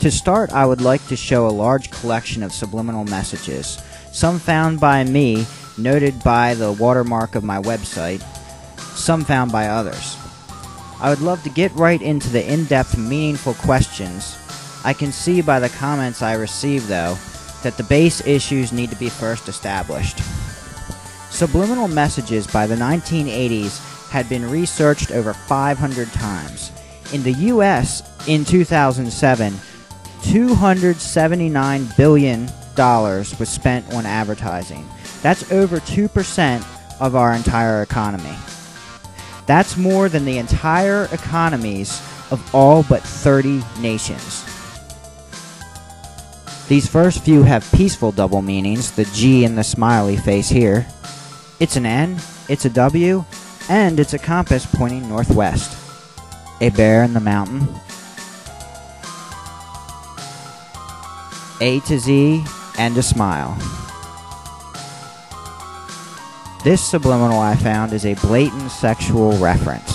To start, I would like to show a large collection of subliminal messages, some found by me, noted by the watermark of my website, some found by others. I would love to get right into the in-depth, meaningful questions. I can see by the comments I receive, though, that the base issues need to be first established. Subliminal messages by the 1980s had been researched over 500 times. In the US, in 2007, $279 billion was spent on advertising. That's over 2% of our entire economy. That's more than the entire economies of all but 30 nations. These first few have peaceful double meanings, the G in the smiley face here. It's an N, it's a W, and it's a compass pointing northwest. A bear in the mountain. A to Z, and a smile. This subliminal I found is a blatant sexual reference.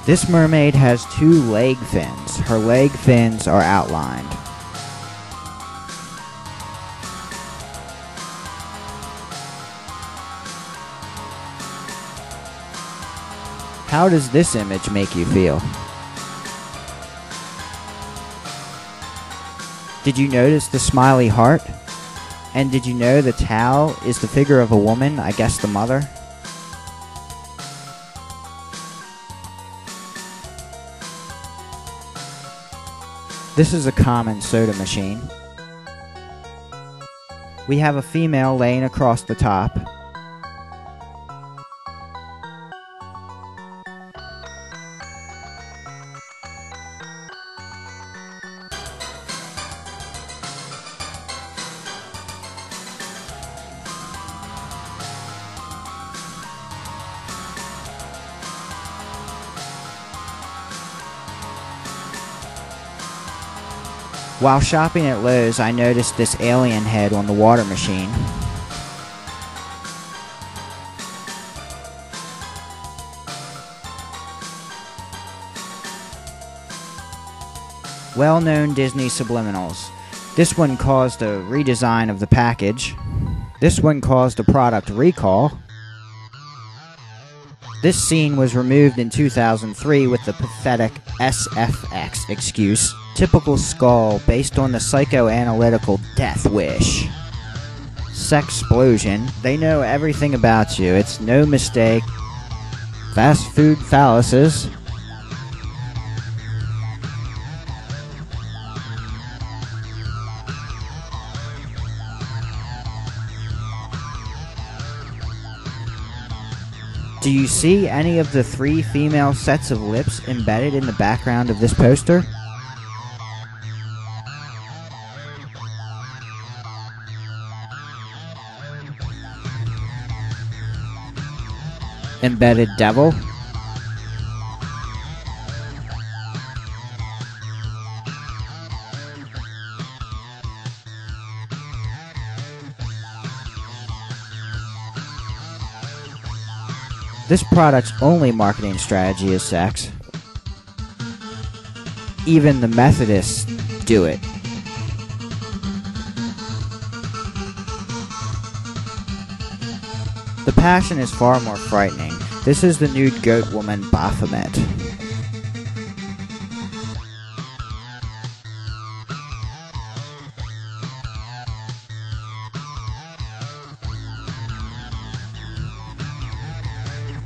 This mermaid has 2 leg fins. Her leg fins are outlined. How does this image make you feel? Did you notice the smiley heart? And did you know the towel is the figure of a woman, I guess the mother? This is a common soda machine. We have a female laying across the top. While shopping at Lowe's, I noticed this alien head on the water machine. Well-known Disney subliminals. This one caused a redesign of the package. This one caused a product recall. This scene was removed in 2003 with the pathetic SFX excuse. Typical skull based on the psychoanalytical death wish. Sexplosion. They know everything about you. It's no mistake. Fast food phalluses. Do you see any of the 3 female sets of lips embedded in the background of this poster? Embedded devil. This product's only marketing strategy is sex. Even the Methodists do it. The passion is far more frightening. This is the nude goat woman Baphomet.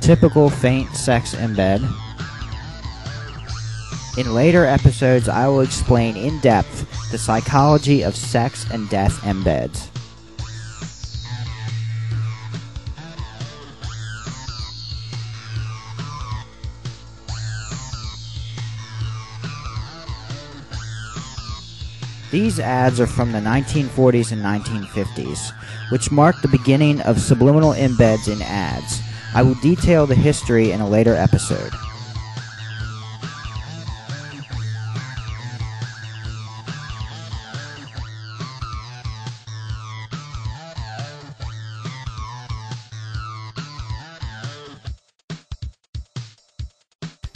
Typical faint sex embed. In later episodes, I will explain in depth the psychology of sex and death embeds. These ads are from the 1940s and 1950s, which marked the beginning of subliminal embeds in ads. I will detail the history in a later episode.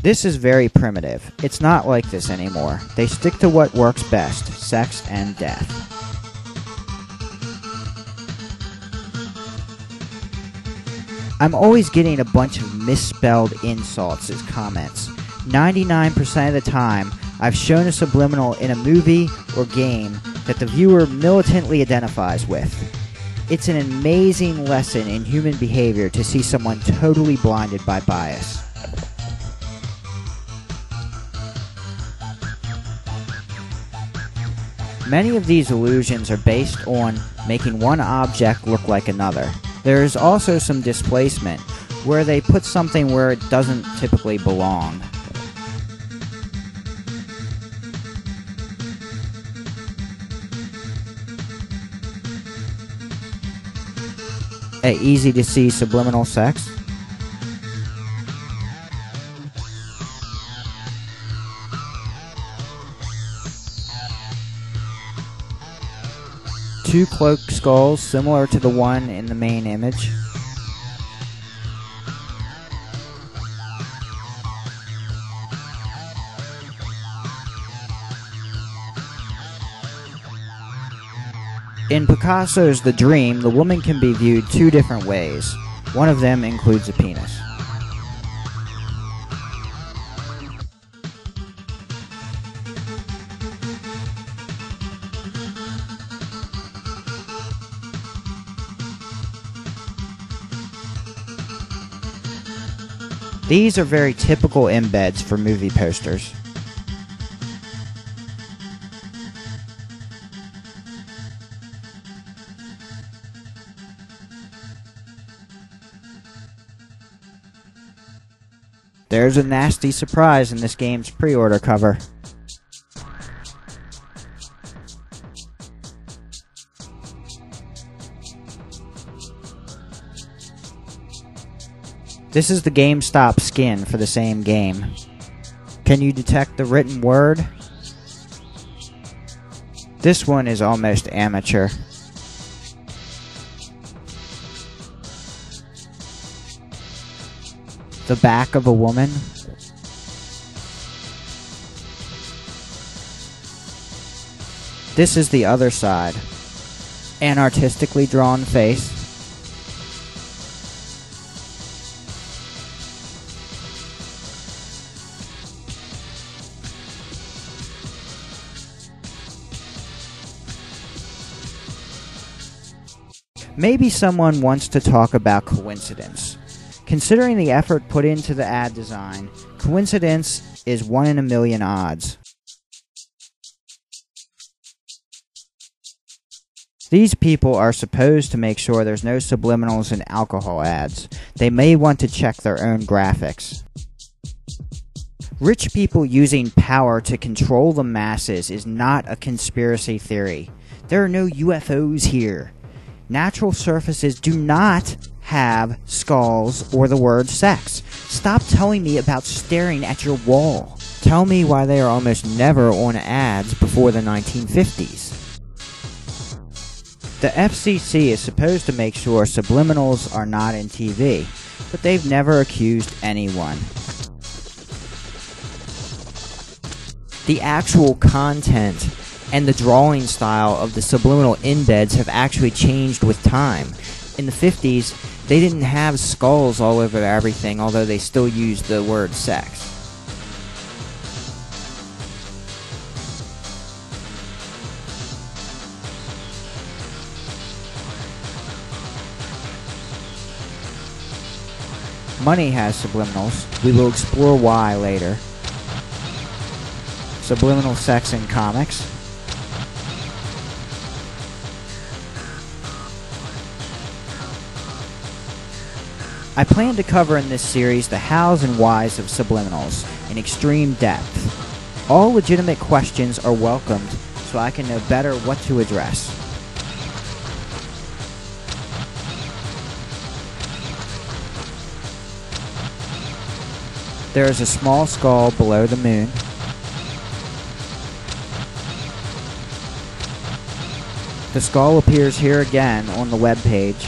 This is very primitive. It's not like this anymore. They stick to what works best, sex and death. I'm always getting a bunch of misspelled insults as comments. 99% of the time, I've shown a subliminal in a movie or game that the viewer militantly identifies with. It's an amazing lesson in human behavior to see someone totally blinded by bias. Many of these illusions are based on making one object look like another. There is also some displacement, where they put something where it doesn't typically belong. Easy to see subliminal sex. Two cloaked skulls similar to the one in the main image. In Picasso's The Dream, the woman can be viewed two different ways. One of them includes a penis. These are very typical embeds for movie posters. There's a nasty surprise in this game's pre-order cover. This is the GameStop skin for the same game. Can you detect the written word? This one is almost amateur. The back of a woman. This is the other side. An artistically drawn face. Maybe someone wants to talk about coincidence. Considering the effort put into the ad design, coincidence is 1 in a million odds. These people are supposed to make sure there's no subliminals in alcohol ads. They may want to check their own graphics. Rich people using power to control the masses is not a conspiracy theory. There are no UFOs here. Natural surfaces do not have skulls or the word sex. Stop telling me about staring at your wall. Tell me why they are almost never on ads before the 1950s. The FCC is supposed to make sure subliminals are not in TV, but they've never accused anyone. The actual content and the drawing style of the subliminal embeds have actually changed with time. In the 50s, they didn't have skulls all over everything, although they still used the word sex. Money has subliminals. We will explore why later. Subliminal sex in comics. I plan to cover in this series the hows and whys of subliminals in extreme depth. All legitimate questions are welcomed so I can know better what to address. There is a small skull below the moon. The skull appears here again on the web page.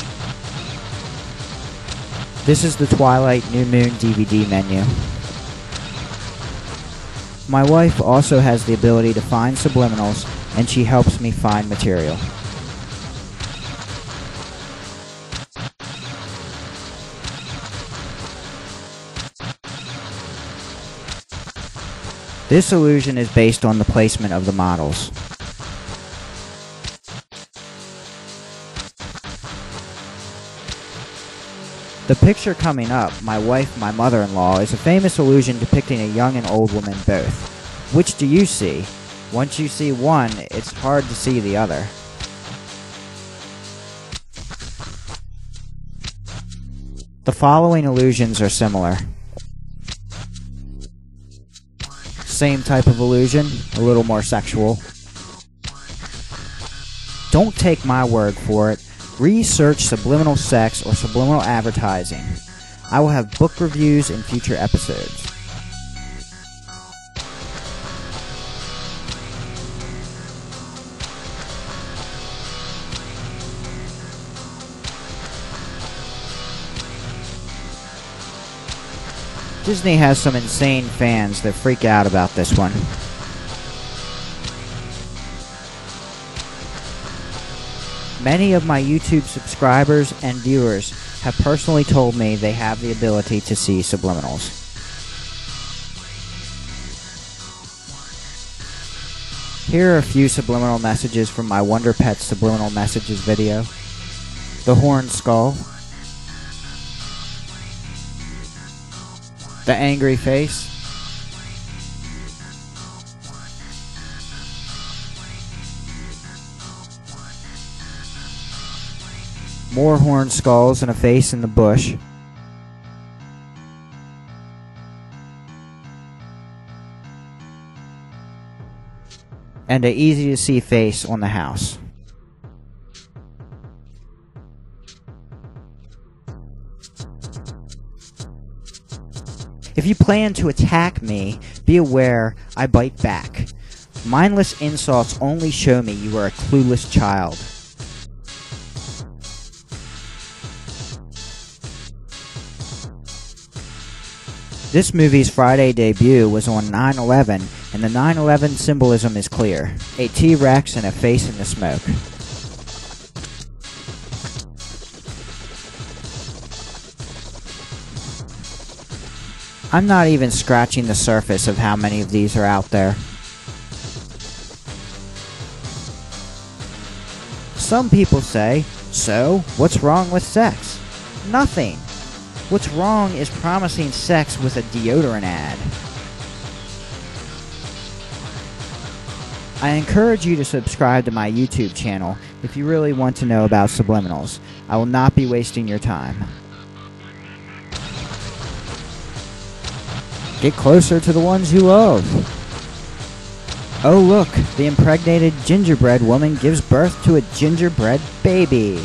This is the Twilight New Moon DVD menu. My wife also has the ability to find subliminals, and she helps me find material. This illusion is based on the placement of the models. The picture coming up, my wife, my mother-in-law, is a famous illusion depicting a young and old woman both. Which do you see? Once you see one, it's hard to see the other. The following illusions are similar. Same type of illusion, a little more sexual. Don't take my word for it. Research subliminal sex or subliminal advertising. I will have book reviews in future episodes. Disney has some insane fans that freak out about this one. Many of my YouTube subscribers and viewers have personally told me they have the ability to see subliminals. Here are a few subliminal messages from my Wonder Pet Subliminal Messages video. The horned skull. The angry face. More horned skulls and a face in the bush. And an easy to see face on the house. If you plan to attack me, be aware I bite back. Mindless insults only show me you are a clueless child. This movie's Friday debut was on 9/11, and the 9/11 symbolism is clear. A T-Rex and a face in the smoke. I'm not even scratching the surface of how many of these are out there. Some people say, so, what's wrong with sex? Nothing. What's wrong is promising sex with a deodorant ad. I encourage you to subscribe to my YouTube channel if you really want to know about subliminals. I will not be wasting your time. Get closer to the ones you love. Oh look, the impregnated gingerbread woman gives birth to a gingerbread baby.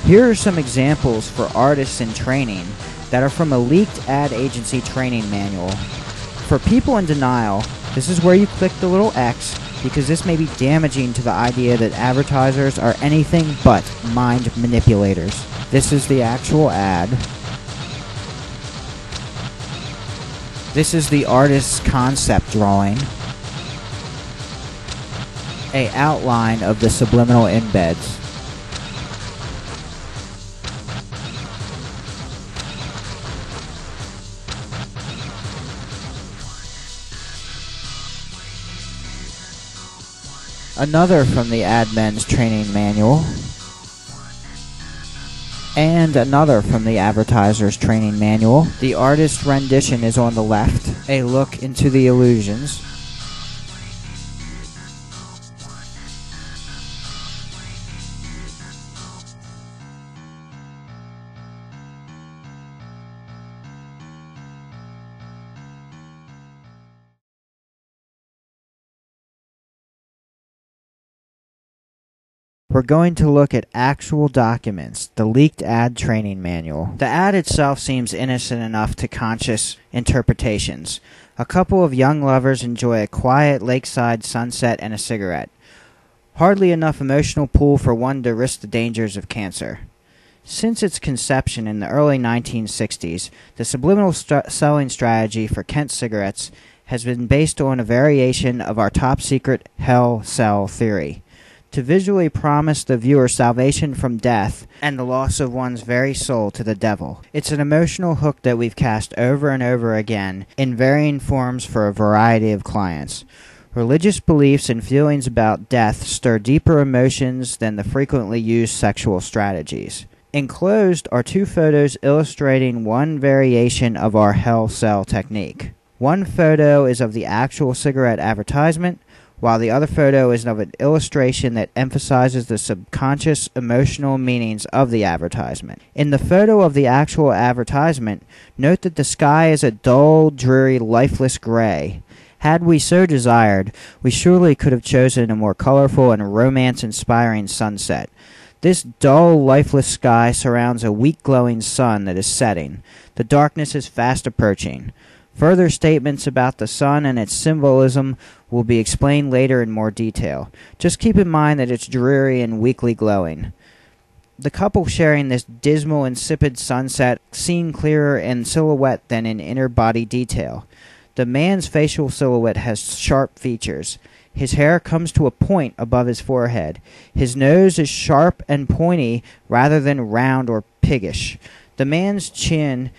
Here are some examples for artists in training that are from a leaked ad agency training manual. For people in denial, this is where you click the little X, because this may be damaging to the idea that advertisers are anything but mind manipulators. This is the actual ad. This is the artist's concept drawing. An outline of the subliminal embeds. Another from the admin's training manual. And another from the advertiser's training manual. The artist's rendition is on the left. A look into the illusions. We're going to look at actual documents, the leaked ad training manual. The ad itself seems innocent enough to conscious interpretations. A couple of young lovers enjoy a quiet lakeside sunset and a cigarette. Hardly enough emotional pull for one to risk the dangers of cancer. Since its conception in the early 1960s, the subliminal selling strategy for Kent cigarettes has been based on a variation of our top-secret hell cell theory, to visually promise the viewer salvation from death and the loss of one's very soul to the devil. It's an emotional hook that we've cast over and over again in varying forms for a variety of clients. Religious beliefs and feelings about death stir deeper emotions than the frequently used sexual strategies. Enclosed are two photos illustrating one variation of our hell cell technique. One photo is of the actual cigarette advertisement, while the other photo is of an illustration that emphasizes the subconscious emotional meanings of the advertisement. In the photo of the actual advertisement, note that the sky is a dull, dreary, lifeless gray. Had we so desired, we surely could have chosen a more colorful and romance-inspiring sunset. This dull, lifeless sky surrounds a weak glowing sun that is setting. The darkness is fast approaching. Further statements about the sun and its symbolism will be explained later in more detail. Just keep in mind that it's dreary and weakly glowing. The couple sharing this dismal, insipid sunset seen clearer in silhouette than in inner body detail. The man's facial silhouette has sharp features. His hair comes to a point above his forehead. His nose is sharp and pointy rather than round or piggish. The man's chin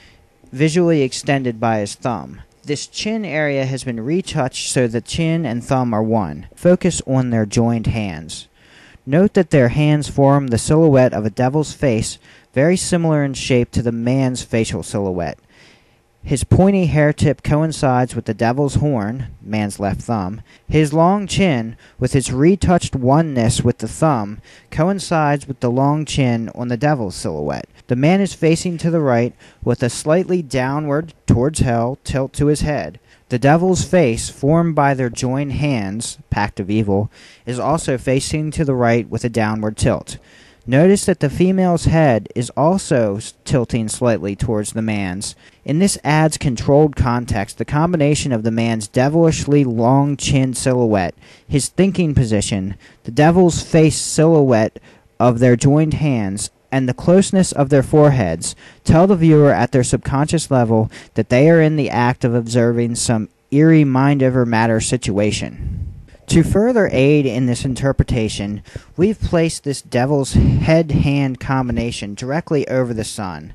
visually extended by his thumb. This chin area has been retouched so the chin and thumb are one. Focus on their joined hands. Note that their hands form the silhouette of a devil's face, very similar in shape to the man's facial silhouette. His pointy hair tip coincides with the devil's horn, man's left thumb. His long chin, with its retouched oneness with the thumb, coincides with the long chin on the devil's silhouette. The man is facing to the right, with a slightly downward, towards hell, tilt to his head. The devil's face, formed by their joined hands, pact of evil, is also facing to the right with a downward tilt. Notice that the female's head is also tilting slightly towards the man's. In this adds controlled context. The combination of the man's devilishly long chin silhouette, his thinking position, the devil's face silhouette of their joined hands, and the closeness of their foreheads tell the viewer at their subconscious level that they are in the act of observing some eerie mind-over-matter situation. To further aid in this interpretation, we've placed this devil's head-hand combination directly over the sun.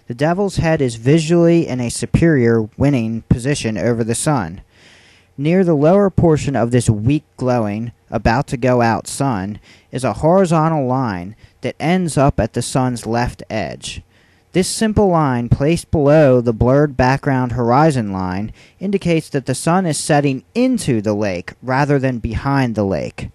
The devil's head is visually in a superior, winning position over the sun. Near the lower portion of this weak glowing, about to go out sun, is a horizontal line that ends up at the sun's left edge. This simple line, placed below the blurred background horizon line, indicates that the sun is setting into the lake rather than behind the lake.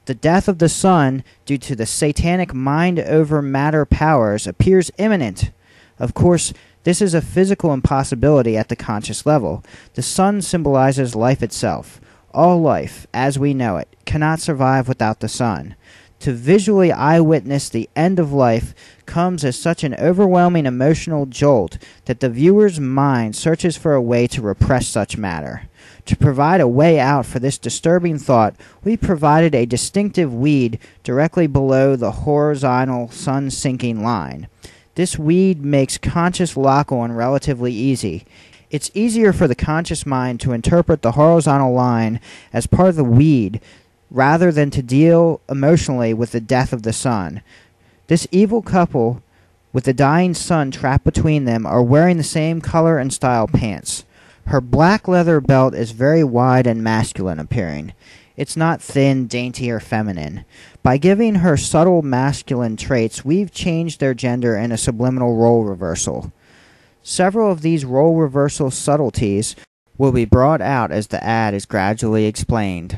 The death of the sun, due to the satanic mind-over-matter powers, appears imminent. Of course, this is a physical impossibility at the conscious level. The sun symbolizes life itself. All life, as we know it, cannot survive without the sun. To visually eyewitness the end of life comes as such an overwhelming emotional jolt that the viewer's mind searches for a way to repress such matter. To provide a way out for this disturbing thought, we provided a distinctive weed directly below the horizontal sun-sinking line. This weed makes conscious lock-on relatively easy. It's easier for the conscious mind to interpret the horizontal line as part of the weed rather than to deal emotionally with the death of the sun. This evil couple, with the dying sun trapped between them, are wearing the same color and style pants. Her black leather belt is very wide and masculine appearing. It's not thin, dainty, or feminine. By giving her subtle masculine traits, we've changed their gender in a subliminal role reversal. Several of these role reversal subtleties will be brought out as the ad is gradually explained.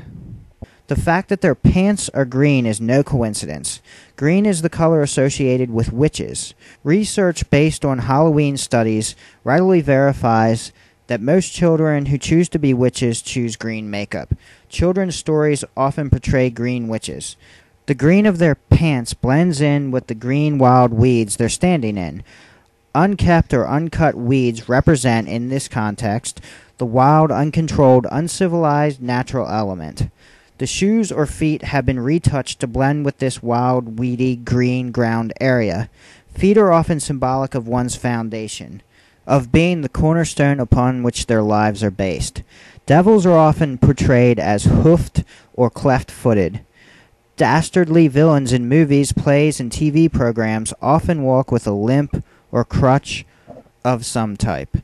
The fact that their pants are green is no coincidence. Green is the color associated with witches. Research based on Halloween studies readily verifies that most children who choose to be witches choose green makeup. Children's stories often portray green witches. The green of their pants blends in with the green wild weeds they're standing in. Unkept or uncut weeds represent, in this context, the wild, uncontrolled, uncivilized natural element. The shoes or feet have been retouched to blend with this wild, weedy, green ground area. Feet are often symbolic of one's foundation, of being the cornerstone upon which their lives are based. Devils are often portrayed as hoofed or cleft-footed. Dastardly villains in movies, plays, and TV programs often walk with a limp or crutch of some type.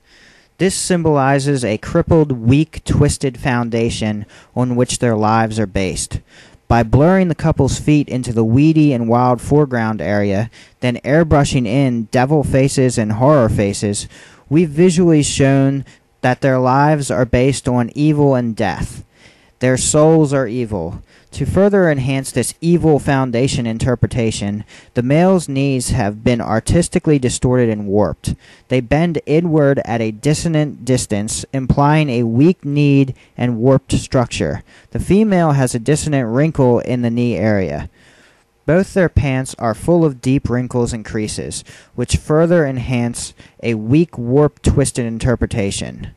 This symbolizes a crippled, weak, twisted foundation on which their lives are based. By blurring the couple's feet into the weedy and wild foreground area, then airbrushing in devil faces and horror faces, we've visually shown that their lives are based on evil and death. Their souls are evil. To further enhance this evil foundation interpretation, the male's knees have been artistically distorted and warped. They bend inward at a dissonant distance, implying a weak knee and warped structure. The female has a dissonant wrinkle in the knee area. Both their pants are full of deep wrinkles and creases, which further enhance a weak, warped, twisted interpretation.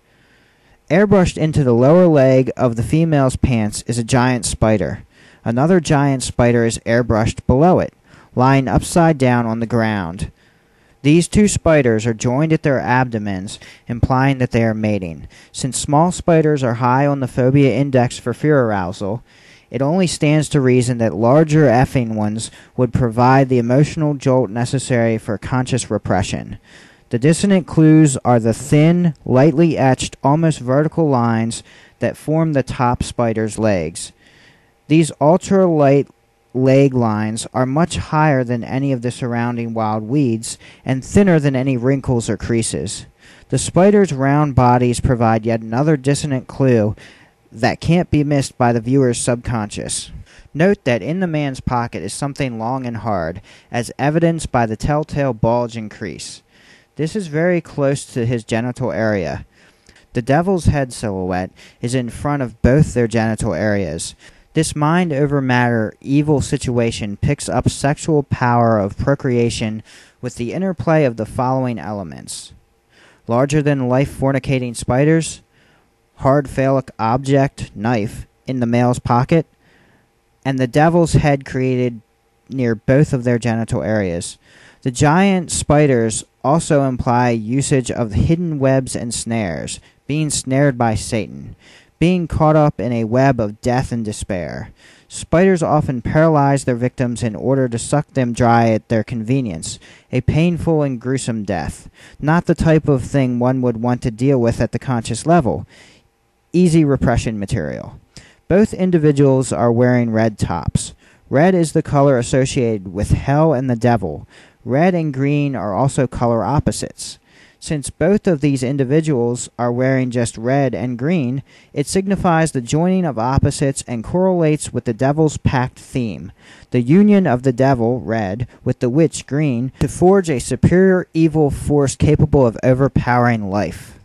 Airbrushed into the lower leg of the female's pants is a giant spider. Another giant spider is airbrushed below it, lying upside down on the ground. These two spiders are joined at their abdomens, implying that they are mating. Since small spiders are high on the phobia index for fear arousal, it only stands to reason that larger effing ones would provide the emotional jolt necessary for conscious repression. The dissonant clues are the thin, lightly etched, almost vertical lines that form the top spider's legs. These ultra-light leg lines are much higher than any of the surrounding wild weeds and thinner than any wrinkles or creases. The spider's round bodies provide yet another dissonant clue that can't be missed by the viewer's subconscious. Note that in the man's pocket is something long and hard, as evidenced by the telltale bulge and crease. This is very close to his genital area. The devil's head silhouette is in front of both their genital areas. This mind over matter evil situation picks up sexual power of procreation with the interplay of the following elements: larger than life fornicating spiders, hard phallic object, knife, in the male's pocket, and the devil's head created near both of their genital areas. The giant spiders also imply usage of hidden webs and snares, being snared by Satan, being caught up in a web of death and despair. Spiders often paralyze their victims in order to suck them dry at their convenience, a painful and gruesome death, not the type of thing one would want to deal with at the conscious level. Easy repression material. Both individuals are wearing red tops. Red is the color associated with hell and the devil. Red and green are also color opposites. Since both of these individuals are wearing just red and green, it signifies the joining of opposites and correlates with the devil's pact theme, the union of the devil, red, with the witch, green, to forge a superior evil force capable of overpowering life.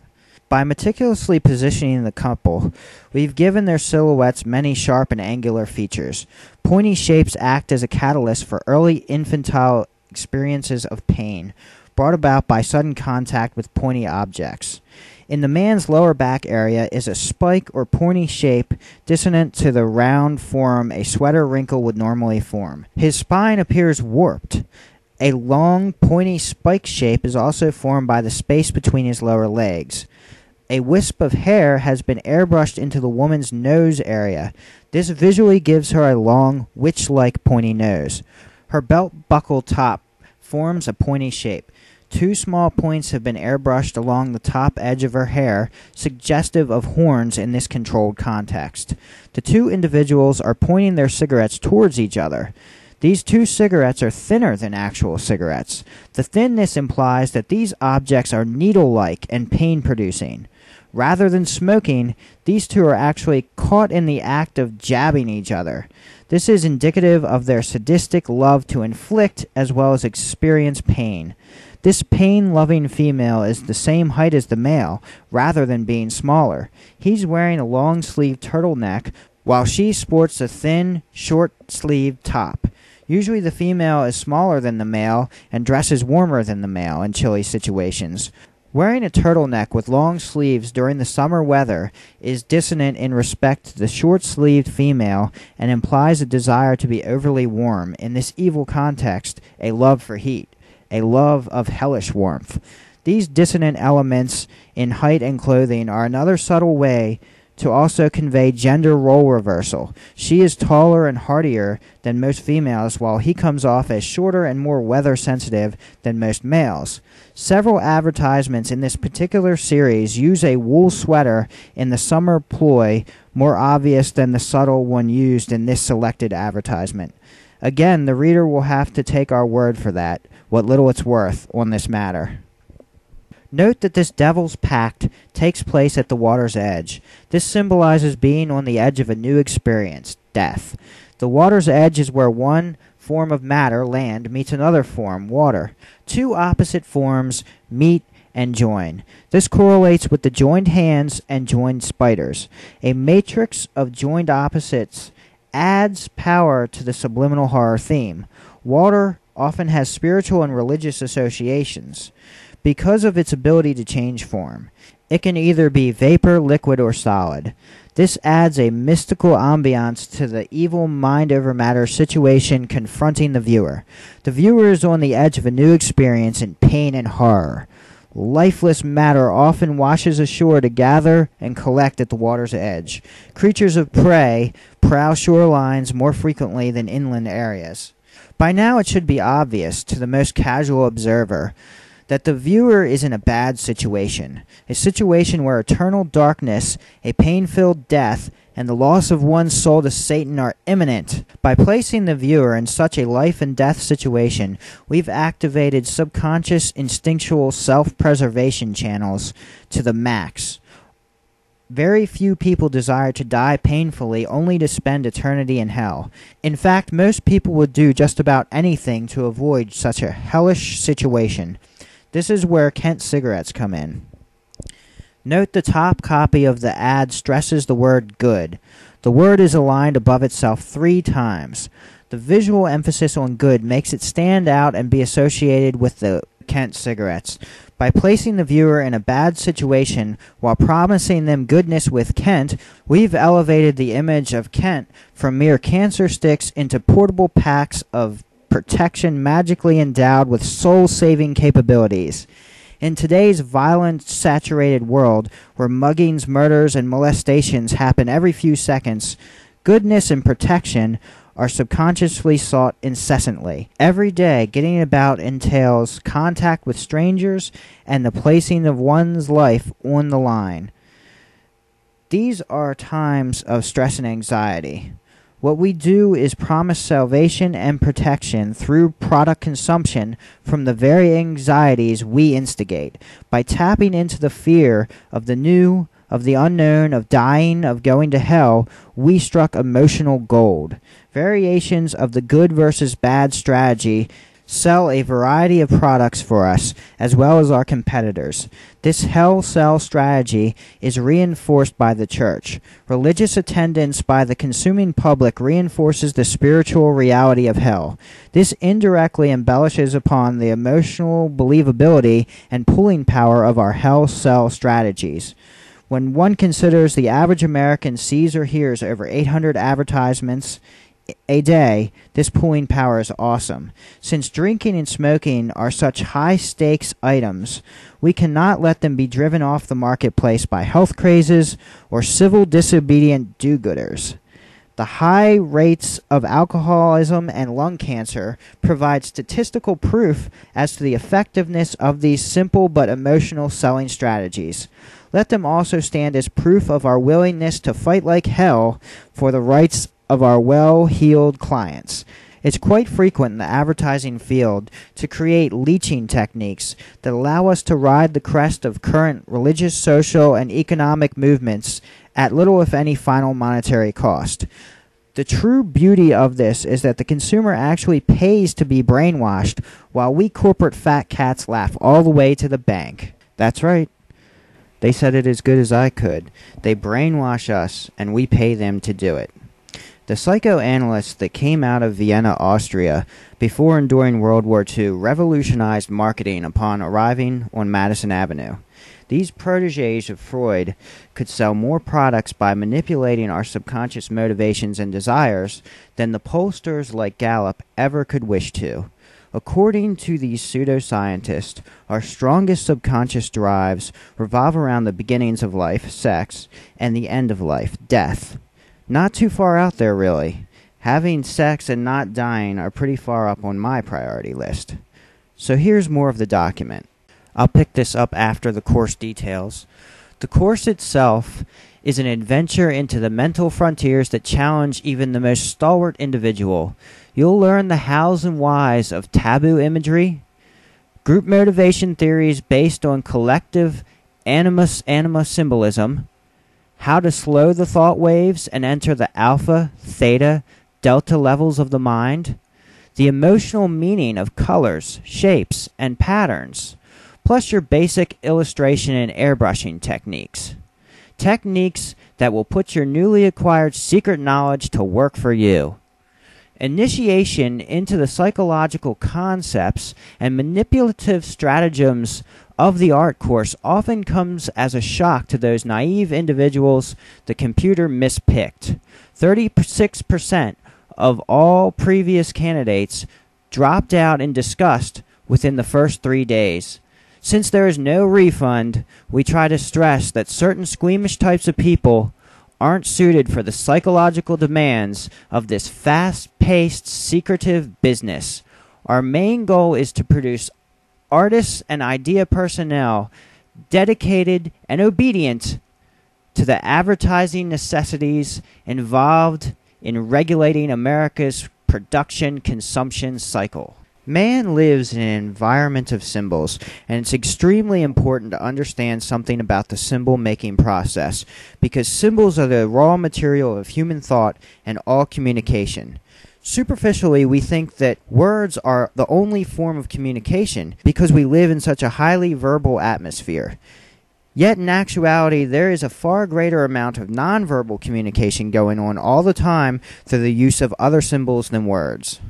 By meticulously positioning the couple, we've given their silhouettes many sharp and angular features. Pointy shapes act as a catalyst for early infantile experiences of pain, brought about by sudden contact with pointy objects. In the man's lower back area is a spike or pointy shape dissonant to the round form a sweater wrinkle would normally form. His spine appears warped. A long, pointy spike shape is also formed by the space between his lower legs. A wisp of hair has been airbrushed into the woman's nose area. This visually gives her a long, witch-like pointy nose. Her belt buckle top forms a pointy shape. Two small points have been airbrushed along the top edge of her hair, suggestive of horns in this controlled context. The two individuals are pointing their cigarettes towards each other. These two cigarettes are thinner than actual cigarettes. The thinness implies that these objects are needle-like and pain-producing. Rather than smoking, these two are actually caught in the act of jabbing each other. This is indicative of their sadistic love to inflict as well as experience pain. This pain-loving female is the same height as the male, rather than being smaller. He's wearing a long-sleeved turtleneck, while she sports a thin, short-sleeved top. Usually the female is smaller than the male and dresses warmer than the male in chilly situations. Wearing a turtleneck with long sleeves during the summer weather is dissonant in respect to the short-sleeved female and implies a desire to be overly warm, in this evil context, a love for heat. a love of hellish warmth. These dissonant elements in height and clothing are another subtle way to also convey gender role reversal. She is taller and hardier than most females, while he comes off as shorter and more weather sensitive than most males. Several advertisements in this particular series use a wool sweater in the summer ploy, more obvious than the subtle one used in this selected advertisement. Again, the reader will have to take our word for that, what little it's worth, on this matter. Note that this devil's pact takes place at the water's edge. This symbolizes being on the edge of a new experience, death. The water's edge is where one form of matter, land, meets another form, water. Two opposite forms meet and join. This correlates with the joined hands and joined spiders. A matrix of joined opposites adds power to the subliminal horror theme. Water often has spiritual and religious associations because of its ability to change form. It can either be vapor, liquid, or solid. This adds a mystical ambiance to the evil mind over matter situation confronting the viewer. The viewer is on the edge of a new experience in pain and horror. Lifeless matter often washes ashore to gather and collect at the water's edge. Creatures of prey prowl shorelines more frequently than inland areas. By now it should be obvious to the most casual observer that the viewer is in a bad situation, a situation where eternal darkness, a pain-filled death, and the loss of one's soul to Satan are imminent. By placing the viewer in such a life and death situation, we've activated subconscious instinctual self-preservation channels to the max. Very few people desire to die painfully only to spend eternity in hell. In fact, most people would do just about anything to avoid such a hellish situation. This is where Kent cigarettes come in. Note the top copy of the ad stresses the word good. The word is aligned above itself 3 times. The visual emphasis on good makes it stand out and be associated with the Kent cigarettes. By placing the viewer in a bad situation while promising them goodness with Kent, we've elevated the image of Kent from mere cancer sticks into portable packs of protection magically endowed with soul-saving capabilities. In today's violence-saturated world, where muggings, murders, and molestations happen every few seconds, goodness and protection are subconsciously sought incessantly. Every day, getting about entails contact with strangers and the placing of one's life on the line. These are times of stress and anxiety. What we do is promise salvation and protection through product consumption from the very anxieties we instigate. By tapping into the fear of the new, of the unknown, of dying, of going to hell, we struck emotional gold. Variations of the good versus bad strategy sell a variety of products for us, as well as our competitors. This hell sell strategy is reinforced by the church. Religious attendance by the consuming public reinforces the spiritual reality of hell. This indirectly embellishes upon the emotional believability and pulling power of our hell sell strategies. When one considers the average American sees or hears over 800 advertisements a day, this pulling power is awesome. Since drinking and smoking are such high-stakes items, we cannot let them be driven off the marketplace by health crazes or civil disobedient do-gooders. The high rates of alcoholism and lung cancer provide statistical proof as to the effectiveness of these simple but emotional selling strategies. Let them also stand as proof of our willingness to fight like hell for the rights of our well-heeled clients. It's quite frequent in the advertising field to create leeching techniques that allow us to ride the crest of current religious, social, and economic movements at little if any final monetary cost. The true beauty of this is that the consumer actually pays to be brainwashed, while we corporate fat cats laugh all the way to the bank. That's right. They said it as good as I could. They brainwash us, and we pay them to do it. The psychoanalysts that came out of Vienna, Austria, before and during World War II revolutionized marketing upon arriving on Madison Avenue. These protégés of Freud could sell more products by manipulating our subconscious motivations and desires than the pollsters like Gallup ever could wish to. According to these pseudoscientists, our strongest subconscious drives revolve around the beginnings of life, sex, and the end of life, death. Not too far out there, really. Having sex and not dying are pretty far up on my priority list. So here's more of the document. I'll pick this up after the course details. The course itself is an adventure into the mental frontiers that challenge even the most stalwart individual. You'll learn the hows and whys of taboo imagery, group motivation theories based on collective anima symbolism, how to slow the thought waves and enter the alpha, theta, delta levels of the mind, the emotional meaning of colors, shapes, and patterns, plus your basic illustration and airbrushing techniques. Techniques that will put your newly acquired secret knowledge to work for you. Initiation into the psychological concepts and manipulative stratagems of the art course often comes as a shock to those naive individuals the computer mispicked. 36% of all previous candidates dropped out in disgust within the first 3 days. Since there is no refund, we try to stress that certain squeamish types of people aren't suited for the psychological demands of this fast-paced, secretive business. Our main goal is to produce artists and idea personnel dedicated and obedient to the advertising necessities involved in regulating America's production consumption cycle. Man lives in an environment of symbols, and it's extremely important to understand something about the symbol-making process, because symbols are the raw material of human thought and all communication. Superficially, we think that words are the only form of communication because we live in such a highly verbal atmosphere. Yet in actuality, there is a far greater amount of nonverbal communication going on all the time through the use of other symbols than words.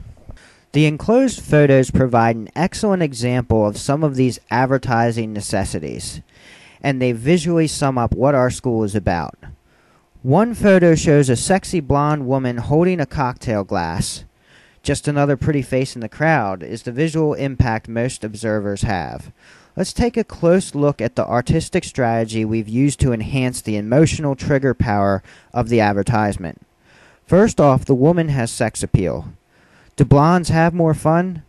The enclosed photos provide an excellent example of some of these advertising necessities, and they visually sum up what our school is about. One photo shows a sexy blonde woman holding a cocktail glass. Just another pretty face in the crowd is the visual impact most observers have. Let's take a close look at the artistic strategy we've used to enhance the emotional trigger power of the advertisement. First off, the woman has sex appeal. Do blondes have more fun?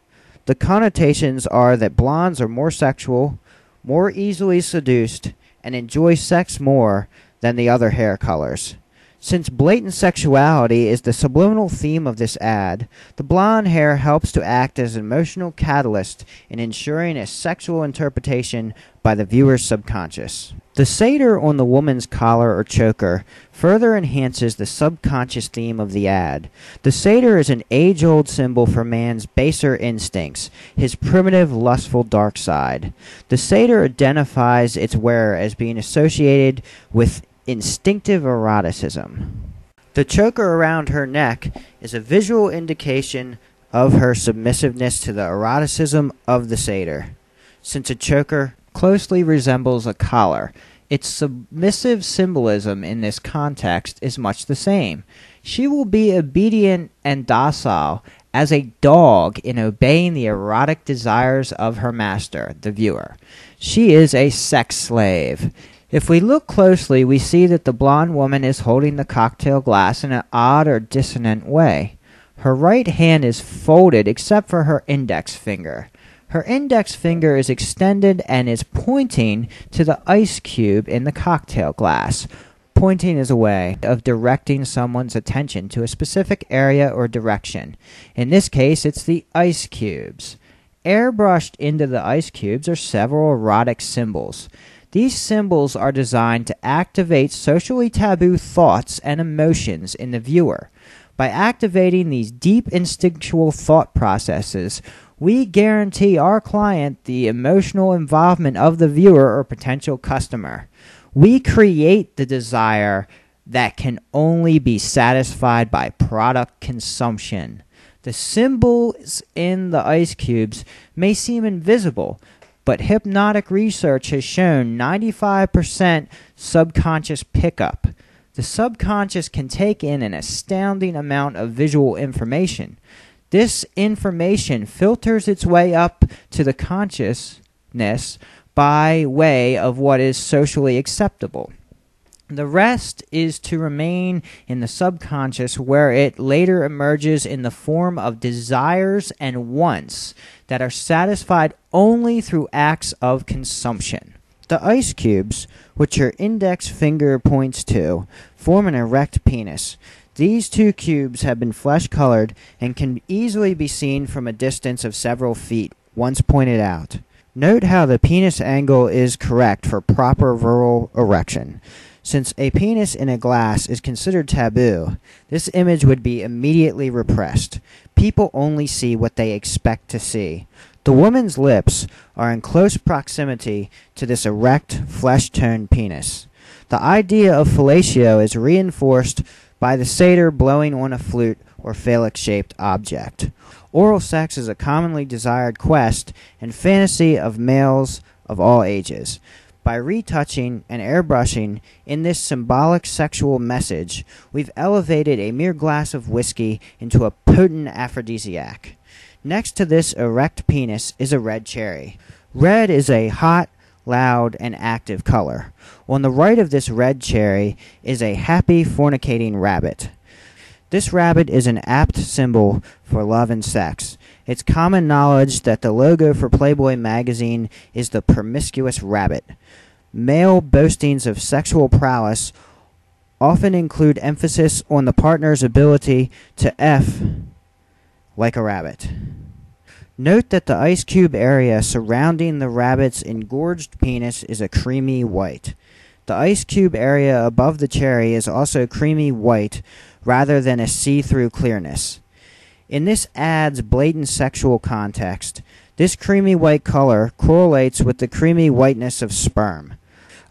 The connotations are that blondes are more sexual, more easily seduced, and enjoy sex more than the other hair colors. Since blatant sexuality is the subliminal theme of this ad, the blonde hair helps to act as an emotional catalyst in ensuring a sexual interpretation by the viewer's subconscious. The satyr on the woman's collar or choker further enhances the subconscious theme of the ad. The satyr is an age-old symbol for man's baser instincts, his primitive, lustful dark side. The satyr identifies its wearer as being associated with instinctive eroticism. The choker around her neck is a visual indication of her submissiveness to the eroticism of the satyr. Since a choker closely resembles a collar, its submissive symbolism in this context is much the same. She will be obedient and docile as a dog in obeying the erotic desires of her master, the viewer. She is a sex slave. If we look closely, we see that the blonde woman is holding the cocktail glass in an odd or dissonant way. Her right hand is folded except for her index finger. Her index finger is extended and is pointing to the ice cube in the cocktail glass. Pointing is a way of directing someone's attention to a specific area or direction. In this case, it's the ice cubes. Airbrushed into the ice cubes are several erotic symbols. These symbols are designed to activate socially taboo thoughts and emotions in the viewer. By activating these deep instinctual thought processes, we guarantee our client the emotional involvement of the viewer or potential customer. We create the desire that can only be satisfied by product consumption. The symbols in the ice cubes may seem invisible, but hypnotic research has shown 95% subconscious pickup. The subconscious can take in an astounding amount of visual information. This information filters its way up to the consciousness by way of what is socially acceptable. The rest is to remain in the subconscious, where it later emerges in the form of desires and wants that are satisfied only through acts of consumption. The ice cubes, which your index finger points to, form an erect penis. These two cubes have been flesh-colored and can easily be seen from a distance of several feet once pointed out. Note how the penis angle is correct for proper virile erection. Since a penis in a glass is considered taboo, this image would be immediately repressed. People only see what they expect to see. The woman's lips are in close proximity to this erect, flesh-toned penis. The idea of fellatio is reinforced by the satyr blowing on a flute or phallic-shaped object. Oral sex is a commonly desired quest and fantasy of males of all ages. By retouching and airbrushing in this symbolic sexual message, we've elevated a mere glass of whiskey into a potent aphrodisiac. Next to this erect penis is a red cherry. Red is a hot, loud, and active color. On the right of this red cherry is a happy fornicating rabbit. This rabbit is an apt symbol for love and sex. It's common knowledge that the logo for Playboy magazine is the promiscuous rabbit. Male boastings of sexual prowess often include emphasis on the partner's ability to F like a rabbit. Note that the ice cube area surrounding the rabbit's engorged penis is a creamy white. The ice cube area above the cherry is also creamy white rather than a see-through clearness. In this ad's blatant sexual context, this creamy white color correlates with the creamy whiteness of sperm.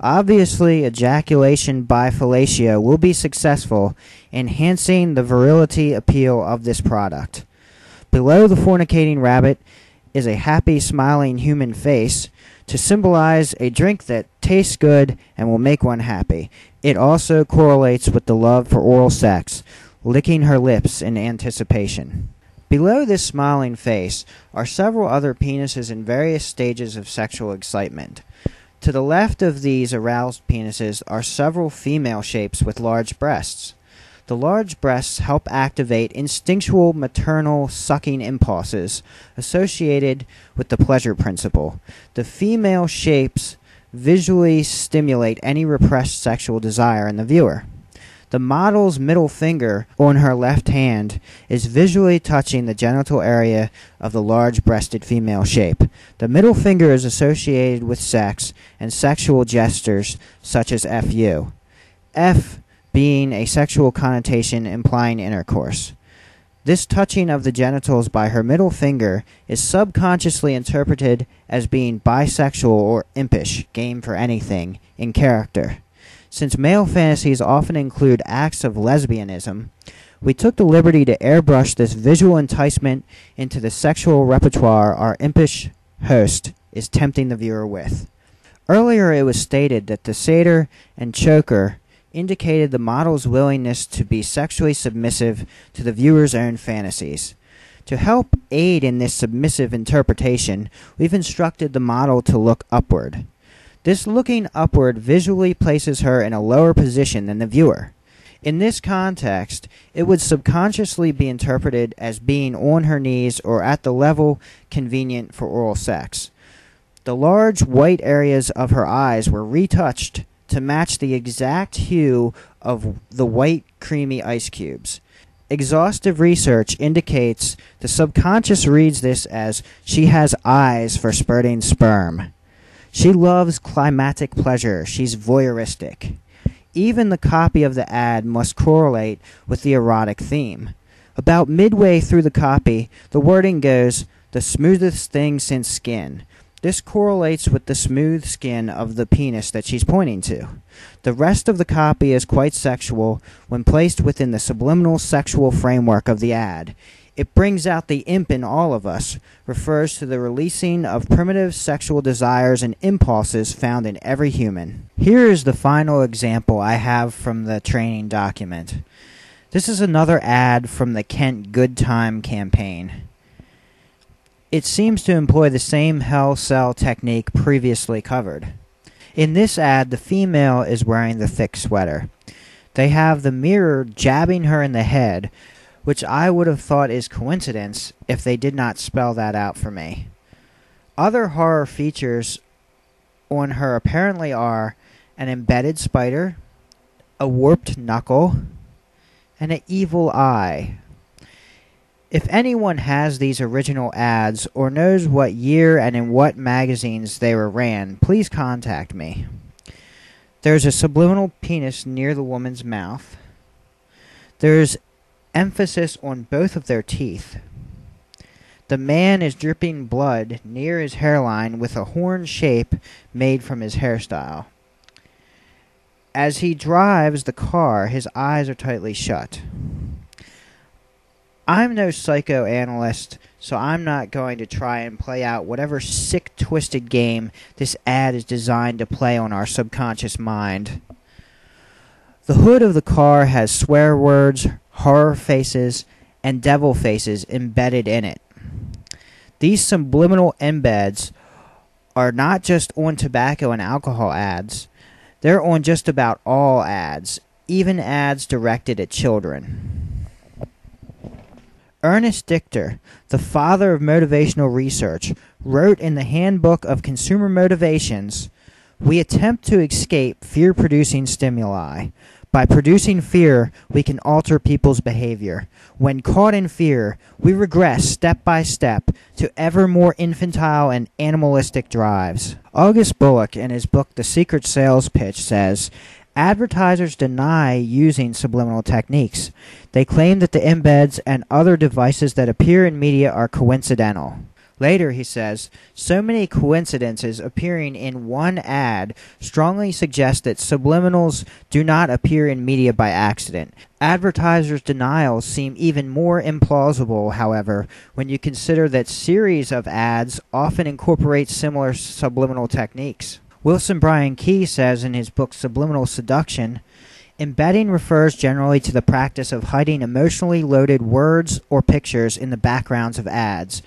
Obviously, ejaculation by fellatio will be successful, enhancing the virility appeal of this product. Below the fornicating rabbit is a happy, smiling human face to symbolize a drink that tastes good and will make one happy. It also correlates with the love for oral sex, licking her lips in anticipation. Below this smiling face are several other penises in various stages of sexual excitement. To the left of these aroused penises are several female shapes with large breasts. The large breasts help activate instinctual maternal sucking impulses associated with the pleasure principle. The female shapes visually stimulate any repressed sexual desire in the viewer. The model's middle finger on her left hand is visually touching the genital area of the large-breasted female shape. The middle finger is associated with sex and sexual gestures such as FU. F being a sexual connotation implying intercourse. This touching of the genitals by her middle finger is subconsciously interpreted as being bisexual or impish, game for anything, in character. Since male fantasies often include acts of lesbianism, we took the liberty to airbrush this visual enticement into the sexual repertoire our impish host is tempting the viewer with. Earlier it was stated that the satyr and choker indicated the model's willingness to be sexually submissive to the viewer's own fantasies. To help aid in this submissive interpretation, we've instructed the model to look upward. This looking upward visually places her in a lower position than the viewer. In this context, it would subconsciously be interpreted as being on her knees or at the level convenient for oral sex. The large white areas of her eyes were retouched to match the exact hue of the white creamy ice cubes. Exhaustive research indicates the subconscious reads this as she has eyes for spurting sperm. She loves climatic pleasure. She's voyeuristic. Even the copy of the ad must correlate with the erotic theme. About midway through the copy, the wording goes, "the smoothest thing since skin." This correlates with the smooth skin of the penis that she's pointing to. The rest of the copy is quite sexual when placed within the subliminal sexual framework of the ad. It brings out the imp in all of us, refers to the releasing of primitive sexual desires and impulses found in every human. Here is the final example I have from the training document. This is another ad from the Kent Good Time campaign. It seems to employ the same hell sell technique previously covered. In this ad, the female is wearing the thick sweater. They have the mirror jabbing her in the head, which I would have thought is coincidence if they did not spell that out for me. Other horror features on her apparently are an embedded spider, a warped knuckle, and an evil eye. If anyone has these original ads or knows what year and in what magazines they were ran, please contact me. There's a subliminal penis near the woman's mouth. There's emphasis on both of their teeth. The man is dripping blood near his hairline with a horn shape made from his hairstyle. As he drives the car, his eyes are tightly shut. I'm no psychoanalyst, so I'm not going to try and play out whatever sick, twisted game this ad is designed to play on our subconscious mind. The hood of the car has swear words, horror faces, and devil faces embedded in it. These subliminal embeds are not just on tobacco and alcohol ads. They're on just about all ads, even ads directed at children. Ernest Dichter, the father of motivational research, wrote in the Handbook of Consumer Motivations, "We attempt to escape fear-producing stimuli. By producing fear, we can alter people's behavior. When caught in fear, we regress step by step to ever more infantile and animalistic drives." August Bullock, in his book The Secret Sales Pitch, says, advertisers deny using subliminal techniques. They claim that the embeds and other devices that appear in media are coincidental. Later, he says, so many coincidences appearing in one ad strongly suggest that subliminals do not appear in media by accident. Advertisers' denials seem even more implausible, however, when you consider that series of ads often incorporate similar subliminal techniques. Wilson Bryan Key says in his book Subliminal Seduction, embedding refers generally to the practice of hiding emotionally loaded words or pictures in the backgrounds of ads.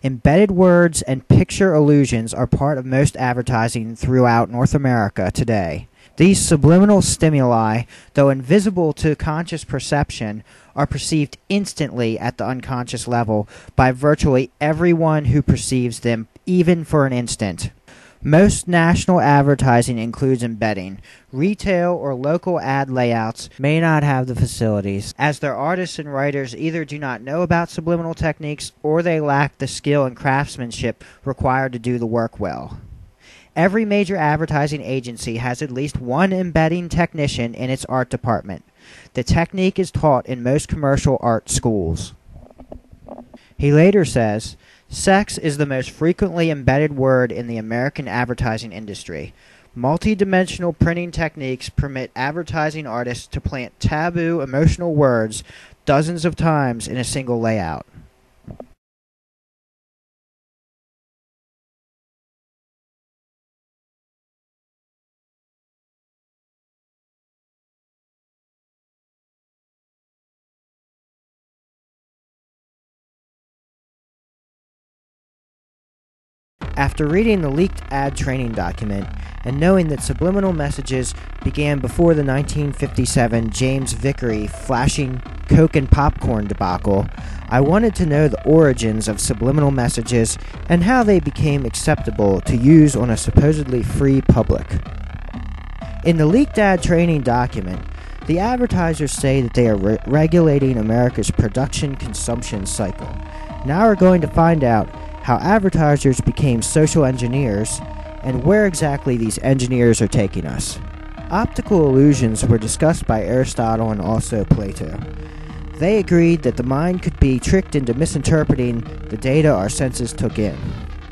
Embedded words and picture illusions are part of most advertising throughout North America today. These subliminal stimuli, though invisible to conscious perception, are perceived instantly at the unconscious level by virtually everyone who perceives them, even for an instant. Most national advertising includes embedding. Retail or local ad layouts may not have the facilities, as their artists and writers either do not know about subliminal techniques or they lack the skill and craftsmanship required to do the work well. Every major advertising agency has at least one embedding technician in its art department. The technique is taught in most commercial art schools. He later says, sex is the most frequently embedded word in the American advertising industry. Multi-dimensional printing techniques permit advertising artists to plant taboo emotional words dozens of times in a single layout. After reading the leaked ad training document and knowing that subliminal messages began before the 1957 James Vickery flashing Coke and popcorn debacle, I wanted to know the origins of subliminal messages and how they became acceptable to use on a supposedly free public. In the leaked ad training document, the advertisers say that they are regulating America's production-consumption cycle. Now we're going to find out how advertisers became social engineers, and where exactly these engineers are taking us. Optical illusions were discussed by Aristotle and also Plato. They agreed that the mind could be tricked into misinterpreting the data our senses took in.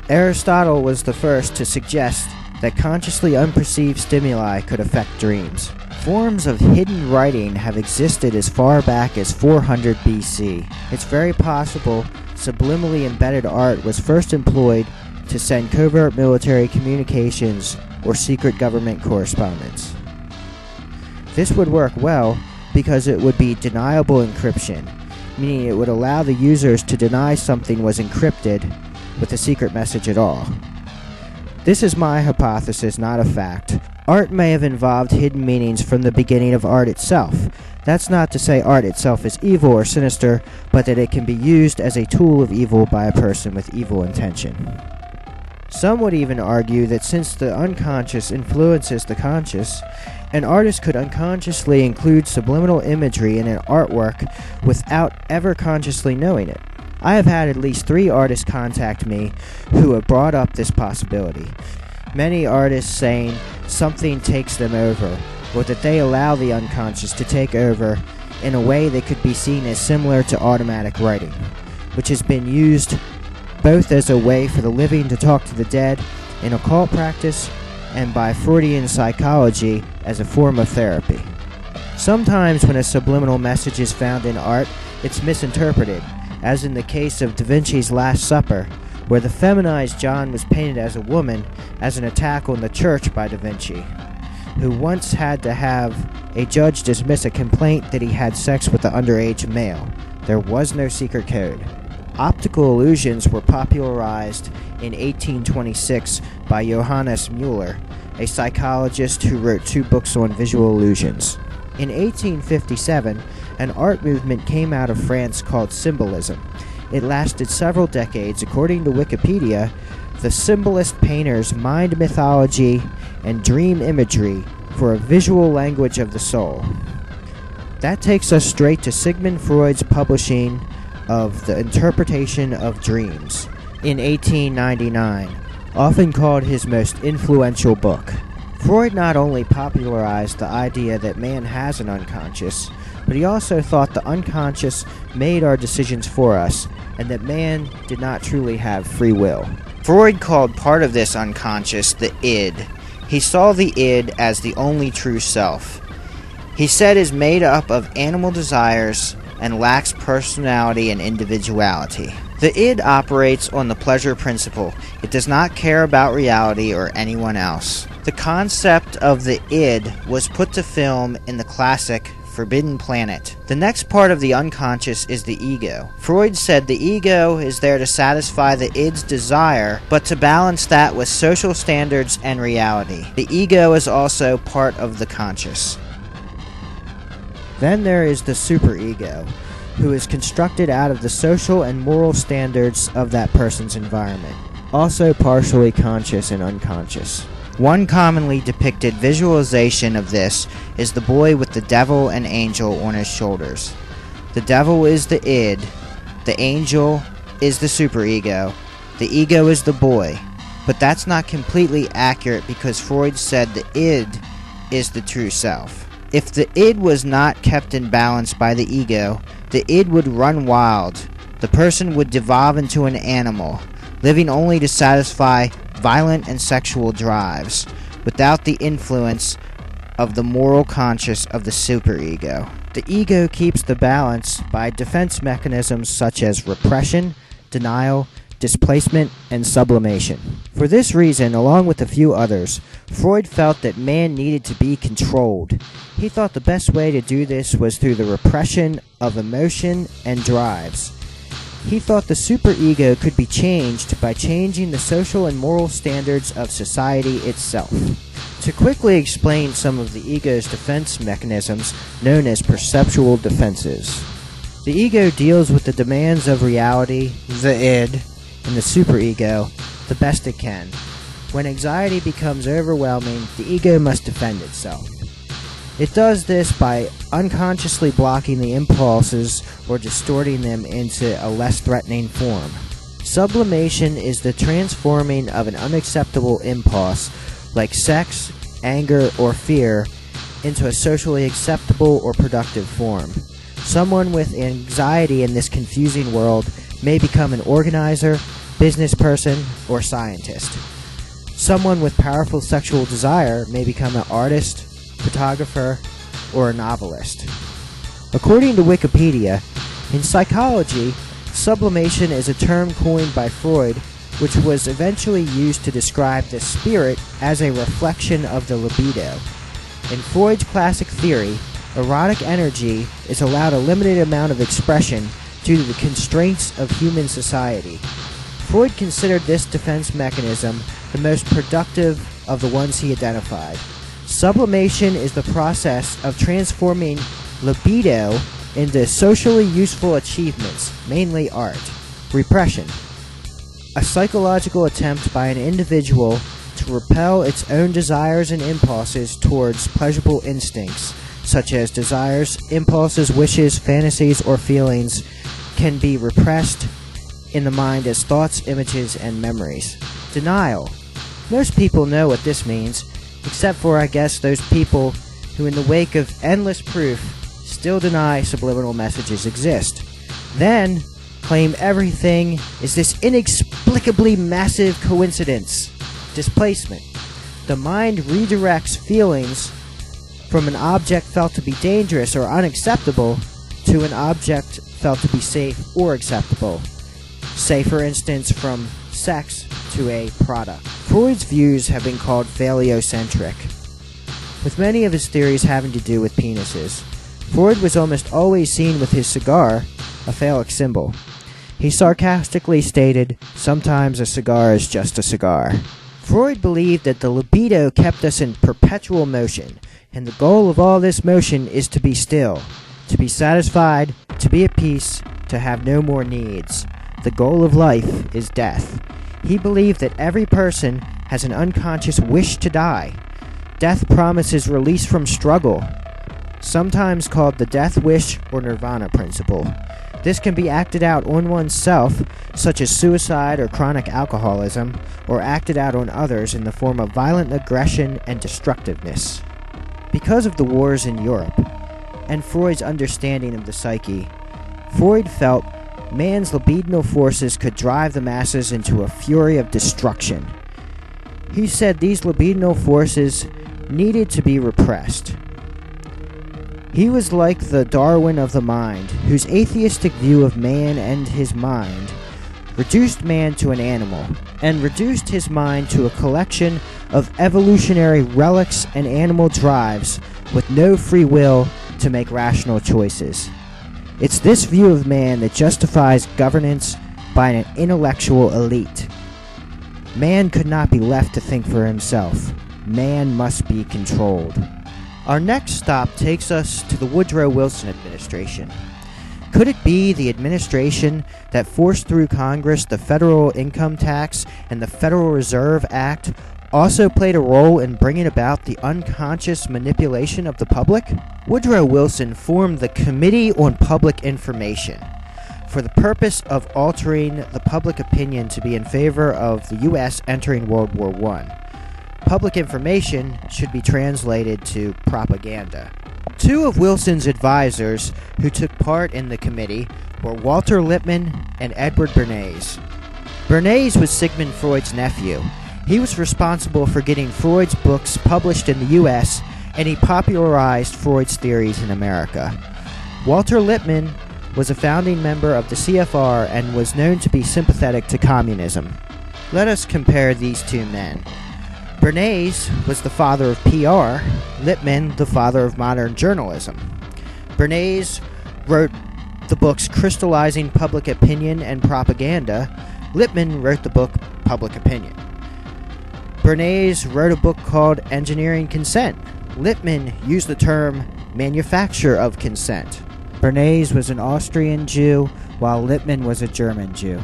Aristotle was the first to suggest that consciously unperceived stimuli could affect dreams. Forms of hidden writing have existed as far back as 400 BC. It's very possible subliminally embedded art was first employed to send covert military communications or secret government correspondence. This would work well because it would be deniable encryption, meaning it would allow the users to deny something was encrypted with a secret message at all. This is my hypothesis, not a fact. Art may have involved hidden meanings from the beginning of art itself. That's not to say art itself is evil or sinister, but that it can be used as a tool of evil by a person with evil intention. Some would even argue that since the unconscious influences the conscious, an artist could unconsciously include subliminal imagery in an artwork without ever consciously knowing it. I have had at least 3 artists contact me who have brought up this possibility. Many artists saying something takes them over, or that they allow the unconscious to take over in a way that could be seen as similar to automatic writing, which has been used both as a way for the living to talk to the dead in occult practice and by Freudian psychology as a form of therapy. Sometimes when a subliminal message is found in art, it's misinterpreted, as in the case of Da Vinci's Last Supper, where the feminized John was painted as a woman as an attack on the church by Da Vinci, who once had to have a judge dismiss a complaint that he had sex with an underage male. There was no secret code. Optical illusions were popularized in 1826 by Johannes Müller, a psychologist who wrote 2 books on visual illusions. In 1857, an art movement came out of France called symbolism. It lasted several decades. According to Wikipedia, the symbolist painters mined mythology and dream imagery for a visual language of the soul. That takes us straight to Sigmund Freud's publishing of The Interpretation of Dreams in 1899, often called his most influential book. Freud not only popularized the idea that man has an unconscious, but he also thought the unconscious made our decisions for us, and that man did not truly have free will. Freud called part of this unconscious the id. He saw the id as the only true self. He said is made up of animal desires and lacks personality and individuality. The id operates on the pleasure principle. It does not care about reality or anyone else. The concept of the id was put to film in the classic Forbidden Planet. The next part of the unconscious is the ego. Freud said the ego is there to satisfy the id's desire, but to balance that with social standards and reality. The ego is also part of the conscious. Then there is the superego, who is constructed out of the social and moral standards of that person's environment, also partially conscious and unconscious. One commonly depicted visualization of this is the boy with the devil and angel on his shoulders. The devil is the id, the angel is the superego, the ego is the boy. But that's not completely accurate because Freud said the id is the true self. If the id was not kept in balance by the ego, the id would run wild. The person would devolve into an animal, living only to satisfy violent and sexual drives, without the influence of the moral conscious of the superego. The ego keeps the balance by defense mechanisms such as repression, denial, displacement, and sublimation. For this reason, along with a few others, Freud felt that man needed to be controlled. He thought the best way to do this was through the repression of emotion and drives. He thought the superego could be changed by changing the social and moral standards of society itself. To quickly explain some of the ego's defense mechanisms, known as perceptual defenses. The ego deals with the demands of reality, the id, and the superego the best it can. When anxiety becomes overwhelming, the ego must defend itself. It does this by unconsciously blocking the impulses or distorting them into a less threatening form. Sublimation is the transforming of an unacceptable impulse, like sex, anger, or fear, into a socially acceptable or productive form. Someone with anxiety in this confusing world may become an organizer, business person, or scientist. Someone with powerful sexual desire may become an artist, photographer, or a novelist. According to Wikipedia, in psychology, sublimation is a term coined by Freud, which was eventually used to describe the spirit as a reflection of the libido. In Freud's classic theory, erotic energy is allowed a limited amount of expression due to the constraints of human society. Freud considered this defense mechanism the most productive of the ones he identified. Sublimation is the process of transforming libido into socially useful achievements, mainly art. Repression, a psychological attempt by an individual to repel its own desires and impulses towards pleasurable instincts, such as desires, impulses, wishes, fantasies, or feelings, can be repressed in the mind as thoughts, images, and memories. Denial. Most people know what this means, except for, I guess, those people who, in the wake of endless proof, still deny subliminal messages exist. Then claim everything is this inexplicably massive coincidence. Displacement. The mind redirects feelings from an object felt to be dangerous or unacceptable to an object felt to be safe or acceptable. Say, for instance, from sex to a product. Freud's views have been called phallocentric, with many of his theories having to do with penises. Freud was almost always seen with his cigar, a phallic symbol. He sarcastically stated, "Sometimes a cigar is just a cigar." Freud believed that the libido kept us in perpetual motion, and the goal of all this motion is to be still, to be satisfied, to be at peace, to have no more needs. The goal of life is death. He believed that every person has an unconscious wish to die. Death promises release from struggle, sometimes called the death wish or nirvana principle. This can be acted out on oneself, such as suicide or chronic alcoholism, or acted out on others in the form of violent aggression and destructiveness. Because of the wars in Europe, and Freud's understanding of the psyche, Freud felt man's libidinal forces could drive the masses into a fury of destruction. He said these libidinal forces needed to be repressed. He was like the Darwin of the mind, whose atheistic view of man and his mind reduced man to an animal, and reduced his mind to a collection of evolutionary relics and animal drives with no free will to make rational choices. It's this view of man that justifies governance by an intellectual elite. Man could not be left to think for himself. Man must be controlled. Our next stop takes us to the Woodrow Wilson administration. Could it be the administration that forced through Congress the federal income tax and the Federal Reserve Act also played a role in bringing about the unconscious manipulation of the public? Woodrow Wilson formed the Committee on Public Information for the purpose of altering the public opinion to be in favor of the U.S. entering World War I. Public information should be translated to propaganda. Two of Wilson's advisors who took part in the committee were Walter Lippmann and Edward Bernays. Bernays was Sigmund Freud's nephew. He was responsible for getting Freud's books published in the U.S., and he popularized Freud's theories in America. Walter Lippmann was a founding member of the CFR and was known to be sympathetic to communism. Let us compare these two men. Bernays was the father of PR, Lippmann the father of modern journalism. Bernays wrote the books Crystallizing Public Opinion and Propaganda. Lippmann wrote the book Public Opinion. Bernays wrote a book called Engineering Consent. Lippmann used the term manufacture of consent. Bernays was an Austrian Jew, while Lippmann was a German Jew.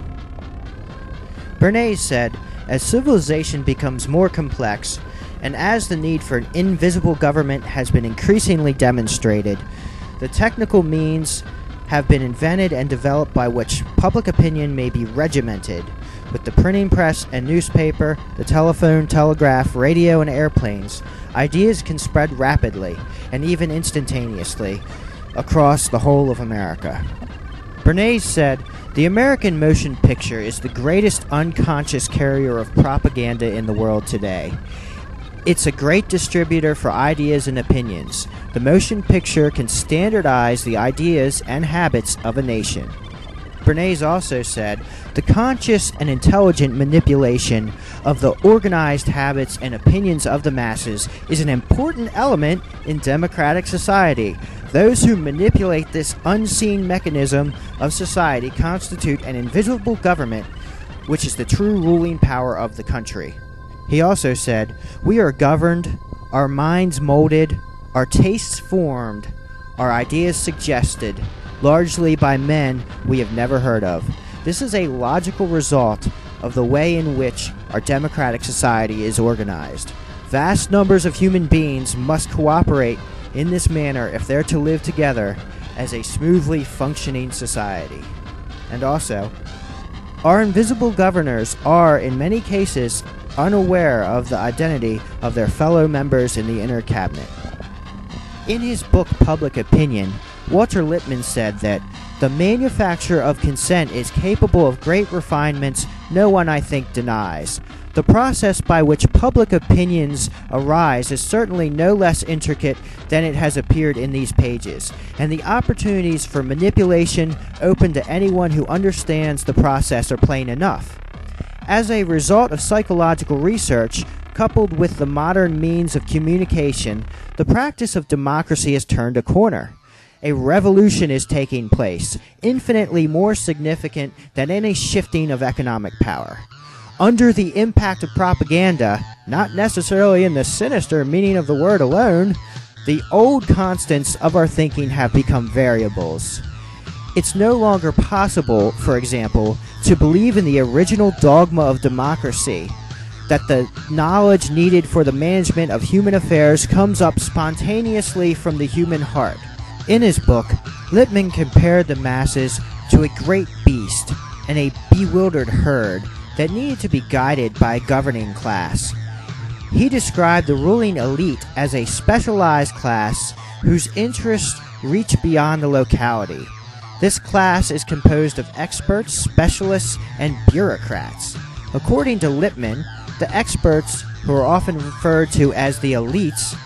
Bernays said, "As civilization becomes more complex, and as the need for an invisible government has been increasingly demonstrated, the technical means have been invented and developed by which public opinion may be regimented. With the printing press and newspaper, the telephone, telegraph, radio, and airplanes, ideas can spread rapidly, and even instantaneously, across the whole of America." Bernays said, "The American motion picture is the greatest unconscious carrier of propaganda in the world today. It's a great distributor for ideas and opinions. The motion picture can standardize the ideas and habits of a nation." Bernays also said, "The conscious and intelligent manipulation of the organized habits and opinions of the masses is an important element in democratic society. Those who manipulate this unseen mechanism of society constitute an invisible government, which is the true ruling power of the country. He also said, "We are governed, our minds molded, our tastes formed, our ideas suggested, largely by men we have never heard of. This is a logical result of the way in which our democratic society is organized. Vast numbers of human beings must cooperate in this manner if they're to live together as a smoothly functioning society." And also, our invisible governors are, in many cases, unaware of the identity of their fellow members in the inner cabinet. In his book Public Opinion, Walter Lippmann said that the manufacture of consent is capable of great refinements no one, I think, denies. The process by which public opinions arise is certainly no less intricate than it has appeared in these pages, and the opportunities for manipulation open to anyone who understands the process are plain enough. As a result of psychological research, coupled with the modern means of communication, the practice of democracy has turned a corner. A revolution is taking place, infinitely more significant than any shifting of economic power. Under the impact of propaganda, not necessarily in the sinister meaning of the word alone, the old constants of our thinking have become variables. It's no longer possible, for example, to believe in the original dogma of democracy, that the knowledge needed for the management of human affairs comes up spontaneously from the human heart. In his book, Lippmann compared the masses to a great beast and a bewildered herd that needed to be guided by a governing class. He described the ruling elite as a specialized class whose interests reach beyond the locality. This class is composed of experts, specialists, and bureaucrats. According to Lippmann, the experts, who are often referred to as the elites,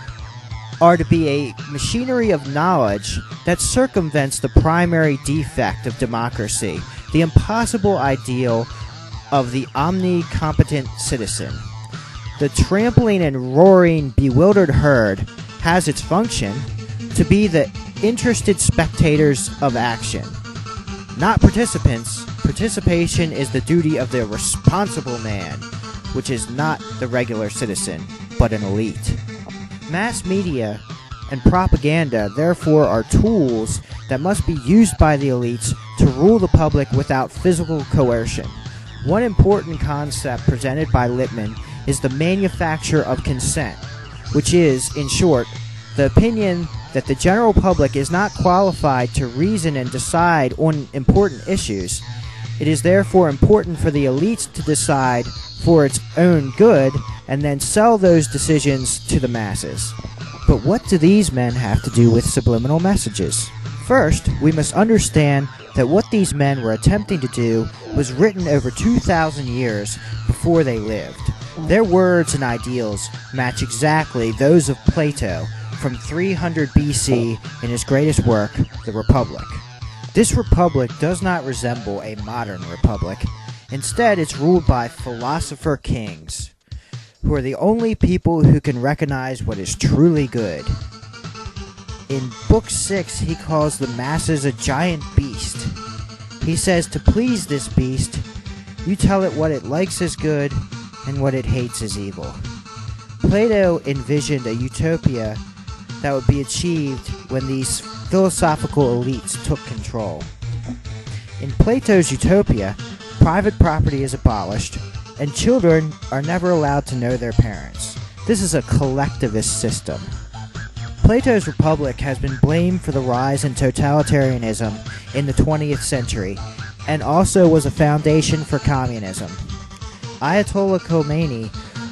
are to be a machinery of knowledge that circumvents the primary defect of democracy, the impossible ideal of the omnicompetent citizen. The trampling and roaring, bewildered herd has its function to be the interested spectators of action, not participants. Participation is the duty of the responsible man, which is not the regular citizen, but an elite. Mass media and propaganda, therefore, are tools that must be used by the elites to rule the public without physical coercion. One important concept presented by Lippmann is the manufacture of consent, which is, in short, the opinion that the general public is not qualified to reason and decide on important issues. It is therefore important for the elites to decide for its own good and then sell those decisions to the masses. But what do these men have to do with subliminal messages? First, we must understand that what these men were attempting to do was written over 2,000 years before they lived. Their words and ideals match exactly those of Plato from 300 BC in his greatest work, The Republic. This republic does not resemble a modern republic. Instead, it's ruled by philosopher kings, who are the only people who can recognize what is truly good. In Book 6, he calls the masses a giant beast. He says to please this beast, you tell it what it likes is good and what it hates is evil. Plato envisioned a utopia that would be achieved when these philosophical elites took control. In Plato's utopia, private property is abolished, and children are never allowed to know their parents. This is a collectivist system. Plato's Republic has been blamed for the rise in totalitarianism in the 20th century, and also was a foundation for communism. Ayatollah Khomeini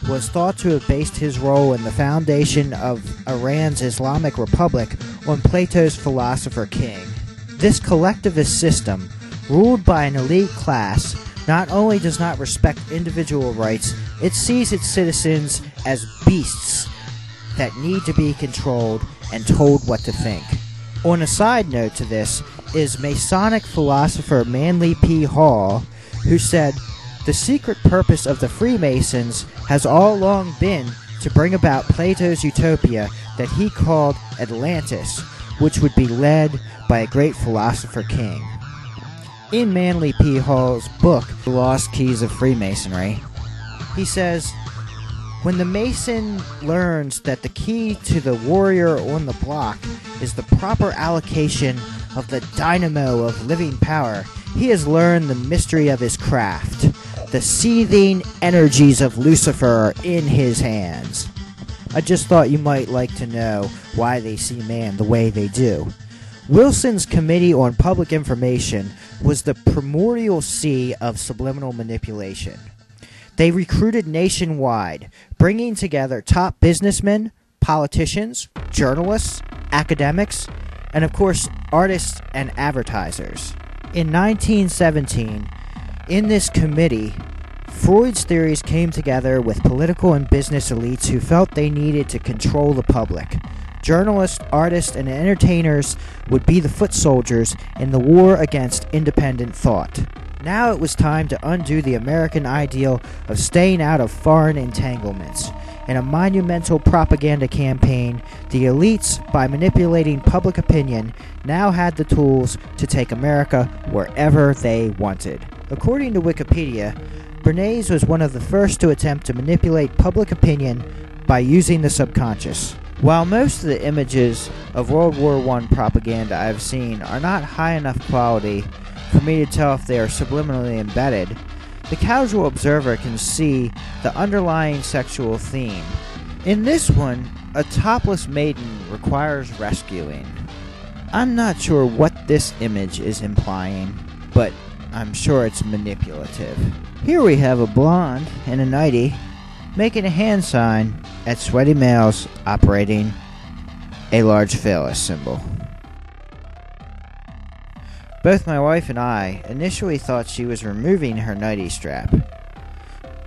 was thought to have based his role in the foundation of Iran's Islamic Republic on Plato's philosopher king. This collectivist system, ruled by an elite class, not only does not respect individual rights, it sees its citizens as beasts that need to be controlled and told what to think. On a side note to this is Masonic philosopher Manly P. Hall, who said, "The secret purpose of the Freemasons has all along been to bring about Plato's utopia that he called Atlantis, which would be led by a great philosopher king. In Manly P. Hall's book, The Lost Keys of Freemasonry, he says, when the Mason learns that the key to the warrior on the block is the proper allocation of the dynamo of living power, he has learned the mystery of his craft. The seething energies of Lucifer are in his hands. I just thought you might like to know why they see man the way they do. Wilson's Committee on Public Information was the primordial sea of subliminal manipulation. They recruited nationwide, bringing together top businessmen, politicians, journalists, academics, and of course, artists and advertisers. In 1917, in this committee, Freud's theories came together with political and business elites who felt they needed to control the public. Journalists, artists, and entertainers would be the foot soldiers in the war against independent thought. Now it was time to undo the American ideal of staying out of foreign entanglements. In a monumental propaganda campaign, the elites, by manipulating public opinion, now had the tools to take America wherever they wanted. According to Wikipedia, Bernays was one of the first to attempt to manipulate public opinion by using the subconscious. While most of the images of World War I propaganda I've seen are not high enough quality for me to tell if they are subliminally embedded, the casual observer can see the underlying sexual theme. In this one, a topless maiden requires rescuing. I'm not sure what this image is implying, but I'm sure it's manipulative. Here we have a blonde in a nightie making a hand sign at sweaty males operating a large phallus symbol. Both my wife and I initially thought she was removing her nightie strap.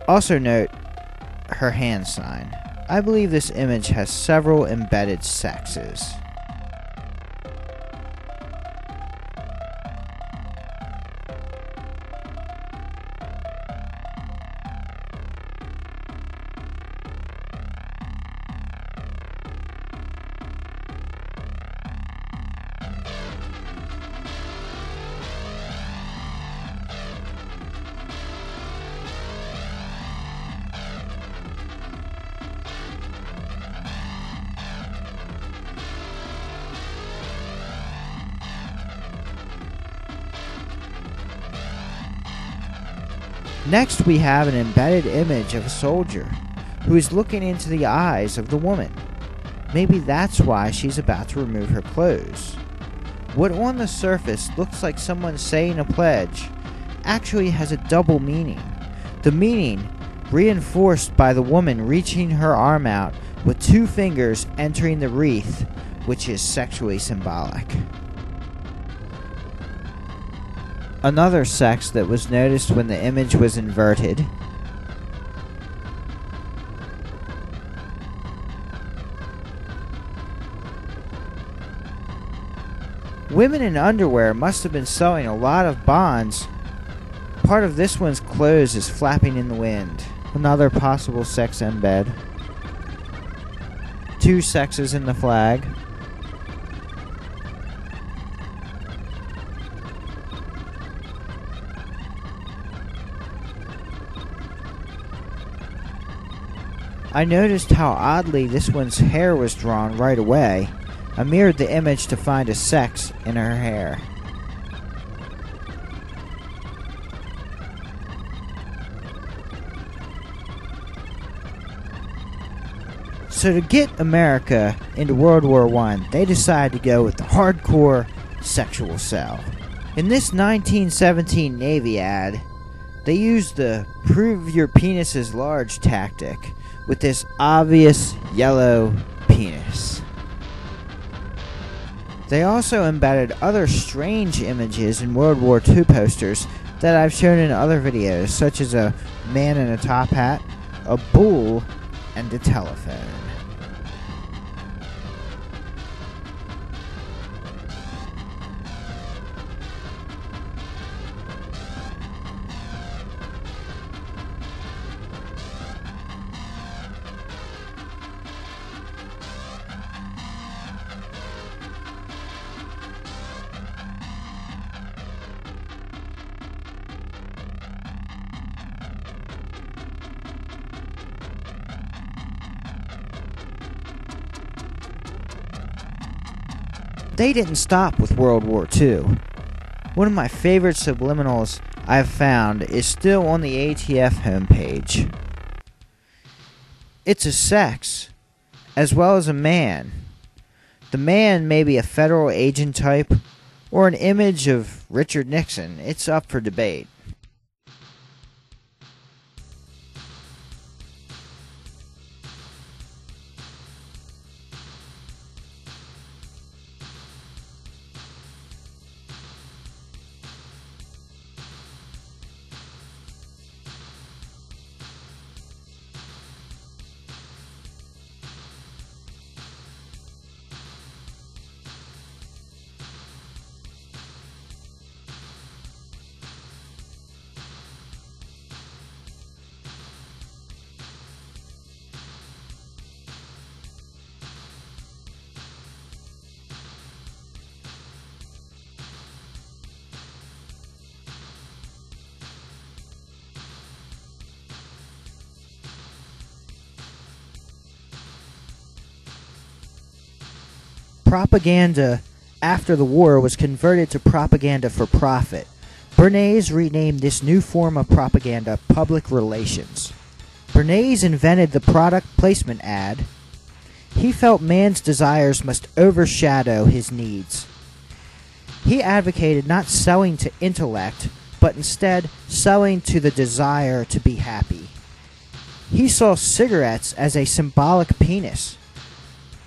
Also note her hand sign. I believe this image has several embedded sexes. Next, we have an embedded image of a soldier who is looking into the eyes of the woman. Maybe that's why she's about to remove her clothes. What on the surface looks like someone saying a pledge actually has a double meaning. The meaning reinforced by the woman reaching her arm out with two fingers entering the wreath, which is sexually symbolic. Another sex that was noticed when the image was inverted. Women in underwear must have been sewing a lot of bonds. Part of this one's clothes is flapping in the wind. Another possible sex embed. Two sexes in the flag. I noticed how oddly this one's hair was drawn right away. I mirrored the image to find a sex in her hair. So to get America into World War I, they decided to go with the hardcore sexual sell. In this 1917 Navy ad, they used the prove your penis is large tactic with this obvious yellow penis. They also embedded other strange images in World War II posters that I've shown in other videos, such as a man in a top hat, a bull, and a telephone. they didn't stop with World War II. One of my favorite subliminals I've found is still on the ATF homepage. It's a sex, as well as a man. The man may be a federal agent type, or an image of Richard Nixon. It's up for debate. Propaganda after the war was converted to propaganda for profit. Bernays renamed this new form of propaganda public relations. Bernays invented the product placement ad. He felt man's desires must overshadow his needs. He advocated not selling to intellect, but instead selling to the desire to be happy. He saw cigarettes as a symbolic penis.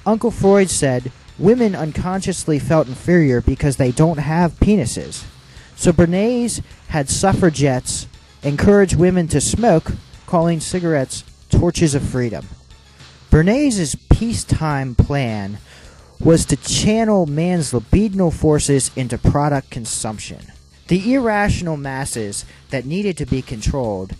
Uncle Freud said, women unconsciously felt inferior because they don't have penises. So Bernays had suffragettes encourage women to smoke, calling cigarettes torches of freedom. Bernays' peacetime plan was to channel man's libidinal forces into product consumption. The irrational masses that needed to be controlled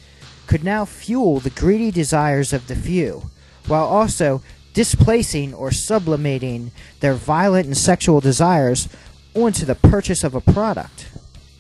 could now fuel the greedy desires of the few, while also displacing or sublimating their violent and sexual desires onto the purchase of a product.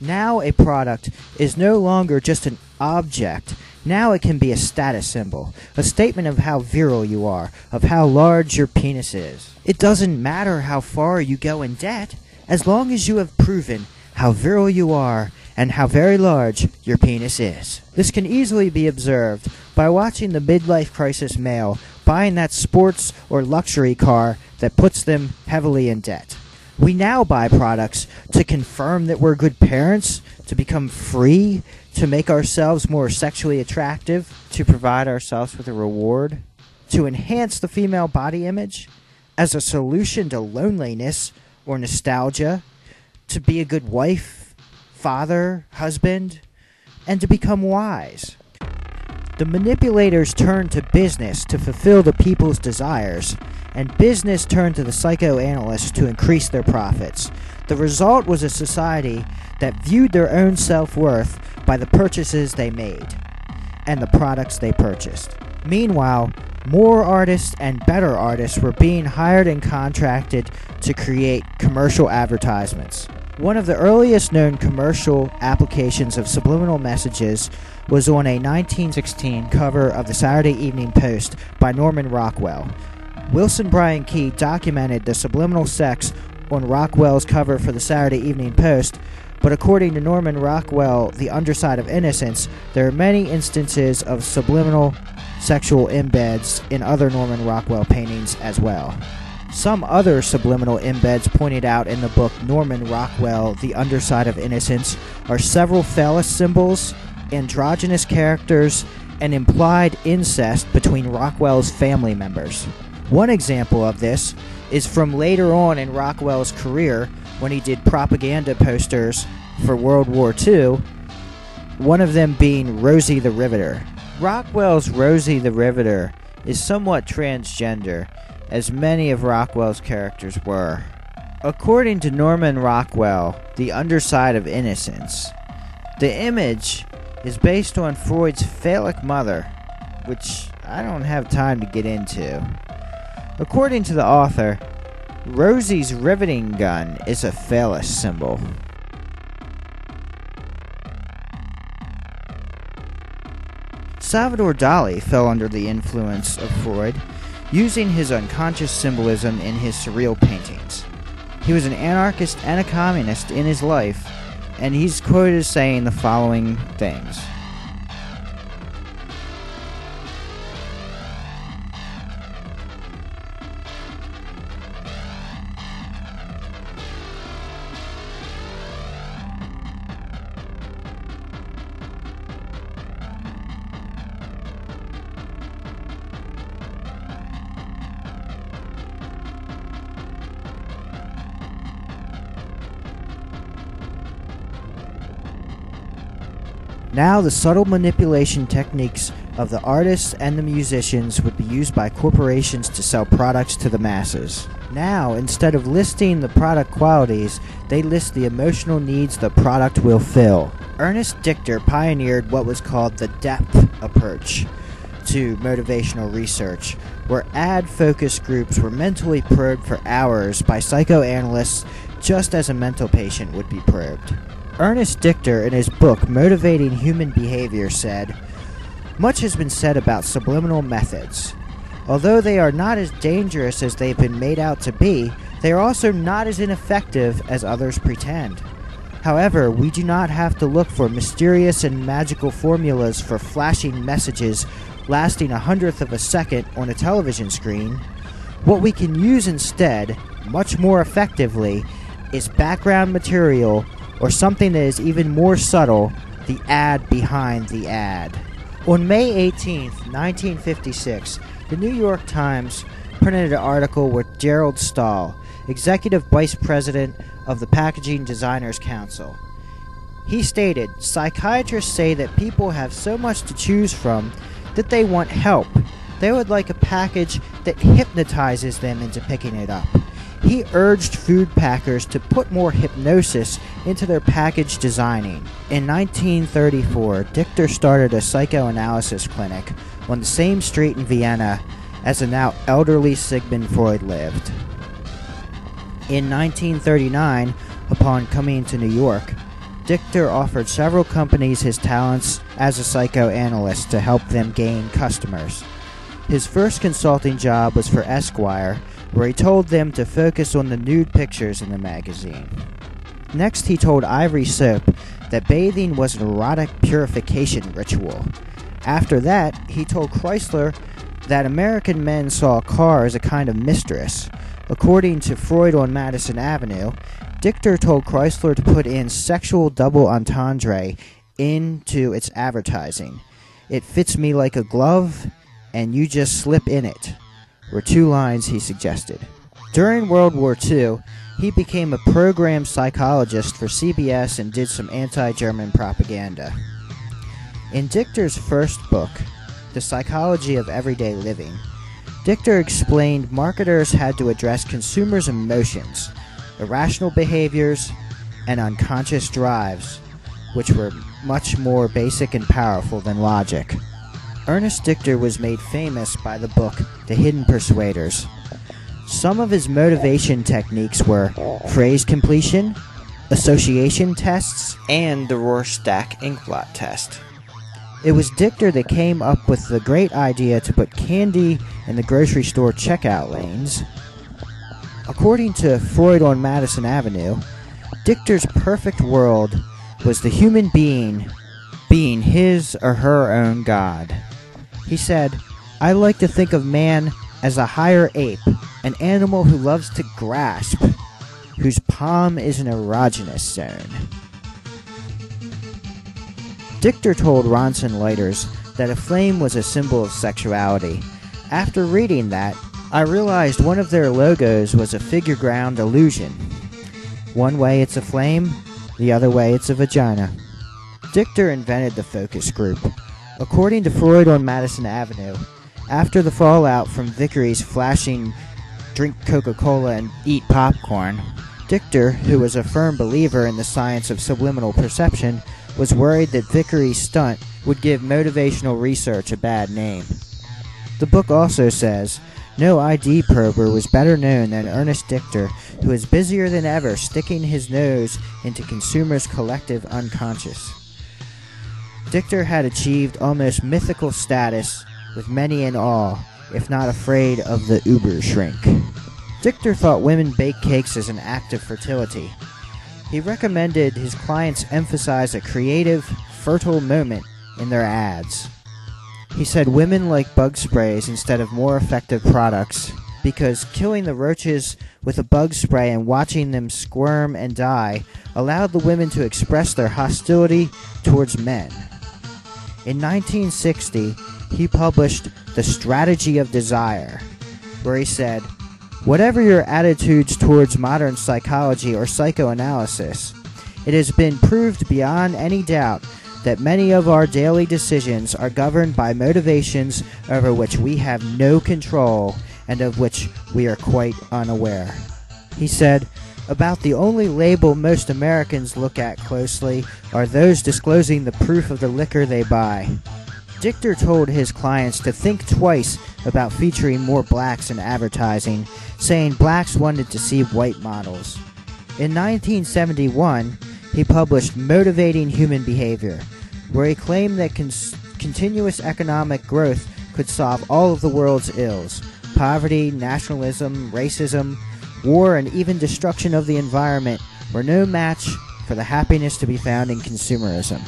Now a product is no longer just an object. Now it can be a status symbol, a statement of how virile you are, of how large your penis is. It doesn't matter how far you go in debt, as long as you have proven how virile you are and how very large your penis is. This can easily be observed by watching the midlife crisis male buying that sports or luxury car that puts them heavily in debt. We now buy products to confirm that we're good parents, to become free, to make ourselves more sexually attractive, to provide ourselves with a reward, to enhance the female body image, as a solution to loneliness or nostalgia, to be a good wife, father, husband, and to become wise. The manipulators turned to business to fulfill the people's desires, and business turned to the psychoanalysts to increase their profits. The result was a society that viewed their own self-worth by the purchases they made and the products they purchased. Meanwhile, more artists and better artists were being hired and contracted to create commercial advertisements. One of the earliest known commercial applications of subliminal messages was on a 1916 cover of the Saturday Evening Post by Norman Rockwell. Wilson Bryan Key documented the subliminal sex on Rockwell's cover for the Saturday Evening Post, but according to Norman Rockwell, The Underside of Innocence, there are many instances of subliminal sexual embeds in other Norman Rockwell paintings as well. Some other subliminal embeds pointed out in the book Norman Rockwell, The Underside of Innocence, are several phallus symbols, androgynous characters, and implied incest between Rockwell's family members. One example of this is from later on in Rockwell's career when he did propaganda posters for World War II, one of them being Rosie the Riveter. Rockwell's Rosie the Riveter is somewhat transgender, as many of Rockwell's characters were. According to Norman Rockwell, The Underside of Innocence, the image is based on Freud's phallic mother, which I don't have time to get into. According to the author, Rosie's riveting gun is a phallus symbol. Salvador Dali fell under the influence of Freud, using his unconscious symbolism in his surreal paintings. He was an anarchist and a communist in his life, and he's quoted as saying the following things. Now the subtle manipulation techniques of the artists and the musicians would be used by corporations to sell products to the masses. Now, instead of listing the product qualities, they list the emotional needs the product will fill. Ernest Dichter pioneered what was called the depth approach to motivational research, where ad focus groups were mentally probed for hours by psychoanalysts just as a mental patient would be probed. Ernest Dichter, in his book Motivating Human Behavior, said, "Much has been said about subliminal methods. Although they are not as dangerous as they've been made out to be, they are also not as ineffective as others pretend. However, we do not have to look for mysterious and magical formulas for flashing messages lasting 1/100th of a second on a television screen. What we can use instead, much more effectively, is background material, or something that is even more subtle, the ad behind the ad." On May 18th, 1956, the New York Times printed an article with Gerald Stahl, Executive Vice President of the Packaging Designers Council. He stated, "Psychiatrists say that people have so much to choose from that they want help. They would like a package that hypnotizes them into picking it up." He urged food packers to put more hypnosis into their package designing. In 1934, Dichter started a psychoanalysis clinic on the same street in Vienna as the now elderly Sigmund Freud lived. In 1939, upon coming to New York, Dichter offered several companies his talents as a psychoanalyst to help them gain customers. His first consulting job was for Esquire, where he told them to focus on the nude pictures in the magazine. Next, he told Ivory Soap that bathing was an erotic purification ritual. After that, he told Chrysler that American men saw a car as a kind of mistress. According to Freud on Madison Avenue, Dichter told Chrysler to put in sexual double entendre into its advertising. "It fits me like a glove, and you just slip in it," were two lines he suggested. During World War II, he became a program psychologist for CBS and did some anti-German propaganda. In Dichter's first book, The Psychology of Everyday Living, Dichter explained marketers had to address consumers' emotions, irrational behaviors, and unconscious drives, which were much more basic and powerful than logic. Ernest Dichter was made famous by the book The Hidden Persuaders. Some of his motivation techniques were phrase completion, association tests, and the Rorschach inkblot test. It was Dichter that came up with the great idea to put candy in the grocery store checkout lanes. According to Freud on Madison Avenue, Dichter's perfect world was the human being his or her own god. He said, "I like to think of man as a higher ape, an animal who loves to grasp, whose palm is an erogenous zone." Dichter told Ronson lighters that a flame was a symbol of sexuality. After reading that, I realized one of their logos was a figure ground illusion. One way it's a flame, the other way it's a vagina. Dichter invented the focus group. According to Freud on Madison Avenue, after the fallout from Vickery's flashing "drink Coca-Cola and eat popcorn," Dichter, who was a firm believer in the science of subliminal perception, was worried that Vickery's stunt would give motivational research a bad name. The book also says, no ID prober was better known than Ernest Dichter, who is busier than ever sticking his nose into consumers' collective unconscious. Dichter had achieved almost mythical status, with many in awe, if not afraid of the uber shrink. Dichter thought women bake cakes as an act of fertility. He recommended his clients emphasize a creative, fertile moment in their ads. He said women like bug sprays instead of more effective products because killing the roaches with a bug spray and watching them squirm and die allowed the women to express their hostility towards men. In 1960, he published The Strategy of Desire, where he said, "Whatever your attitudes towards modern psychology or psychoanalysis, it has been proved beyond any doubt that many of our daily decisions are governed by motivations over which we have no control and of which we are quite unaware." He said, "About the only label most Americans look at closely are those disclosing the proof of the liquor they buy." Dichter told his clients to think twice about featuring more blacks in advertising, saying blacks wanted to see white models. In 1971, he published Motivating Human Behavior, where he claimed that continuous economic growth could solve all of the world's ills: poverty, nationalism, racism, war, and even destruction of the environment were no match for the happiness to be found in consumerism.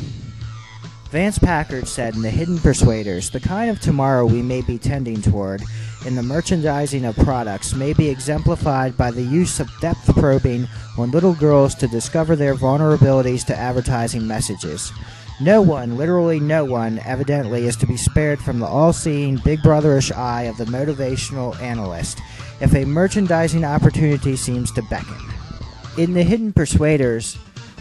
Vance Packard said in The Hidden Persuaders, "The kind of tomorrow we may be tending toward in the merchandising of products may be exemplified by the use of depth probing on little girls to discover their vulnerabilities to advertising messages. No one, literally no one, evidently is to be spared from the all-seeing, big brotherish eye of the motivational analyst, if a merchandising opportunity seems to beckon." In The Hidden Persuaders,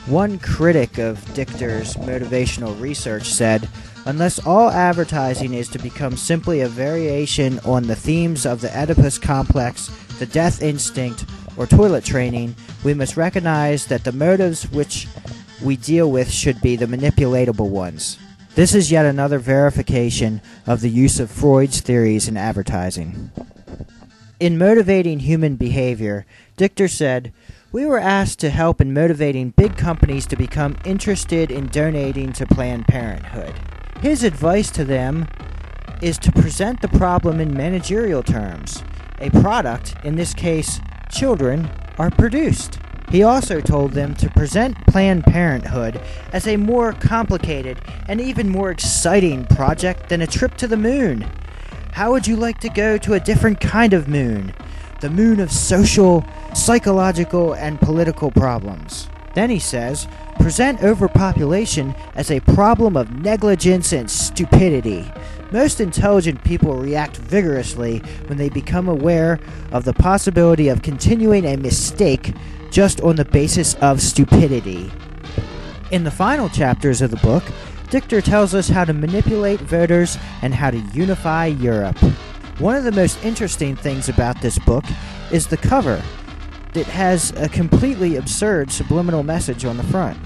one critic of Dichter's motivational research said, "Unless all advertising is to become simply a variation on the themes of the Oedipus complex, the death instinct, or toilet training, we must recognize that the motives which we deal with should be the manipulatable ones." This is yet another verification of the use of Freud's theories in advertising. In Motivating Human Behavior, Dichter said, "We were asked to help in motivating big companies to become interested in donating to Planned Parenthood. His advice to them is to present the problem in managerial terms. A product, in this case, children, are produced." He also told them to present Planned Parenthood as a more complicated and even more exciting project than a trip to the moon. How would you like to go to a different kind of moon? The moon of social, psychological, and political problems. Then he says, present overpopulation as a problem of negligence and stupidity. Most intelligent people react vigorously when they become aware of the possibility of continuing a mistake just on the basis of stupidity. In the final chapters of the book, Dichter tells us how to manipulate voters and how to unify Europe. One of the most interesting things about this book is the cover. It has a completely absurd subliminal message on the front.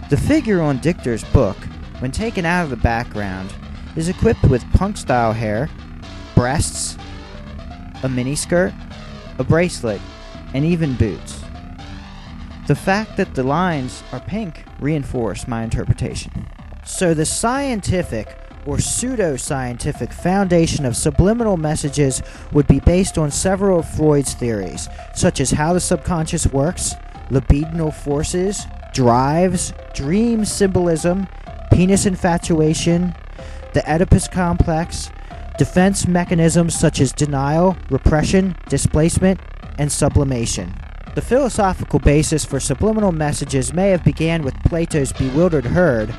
The figure on Dichter's book, when taken out of the background, is equipped with punk-style hair, breasts, a miniskirt, a bracelet, and even boots. The fact that the lines are pink reinforce my interpretation. So the scientific or pseudo-scientific foundation of subliminal messages would be based on several of Freud's theories, such as how the subconscious works, libidinal forces, drives, dream symbolism, penis infatuation, the Oedipus complex, defense mechanisms such as denial, repression, displacement, and sublimation. The philosophical basis for subliminal messages may have began with Plato's bewildered herd,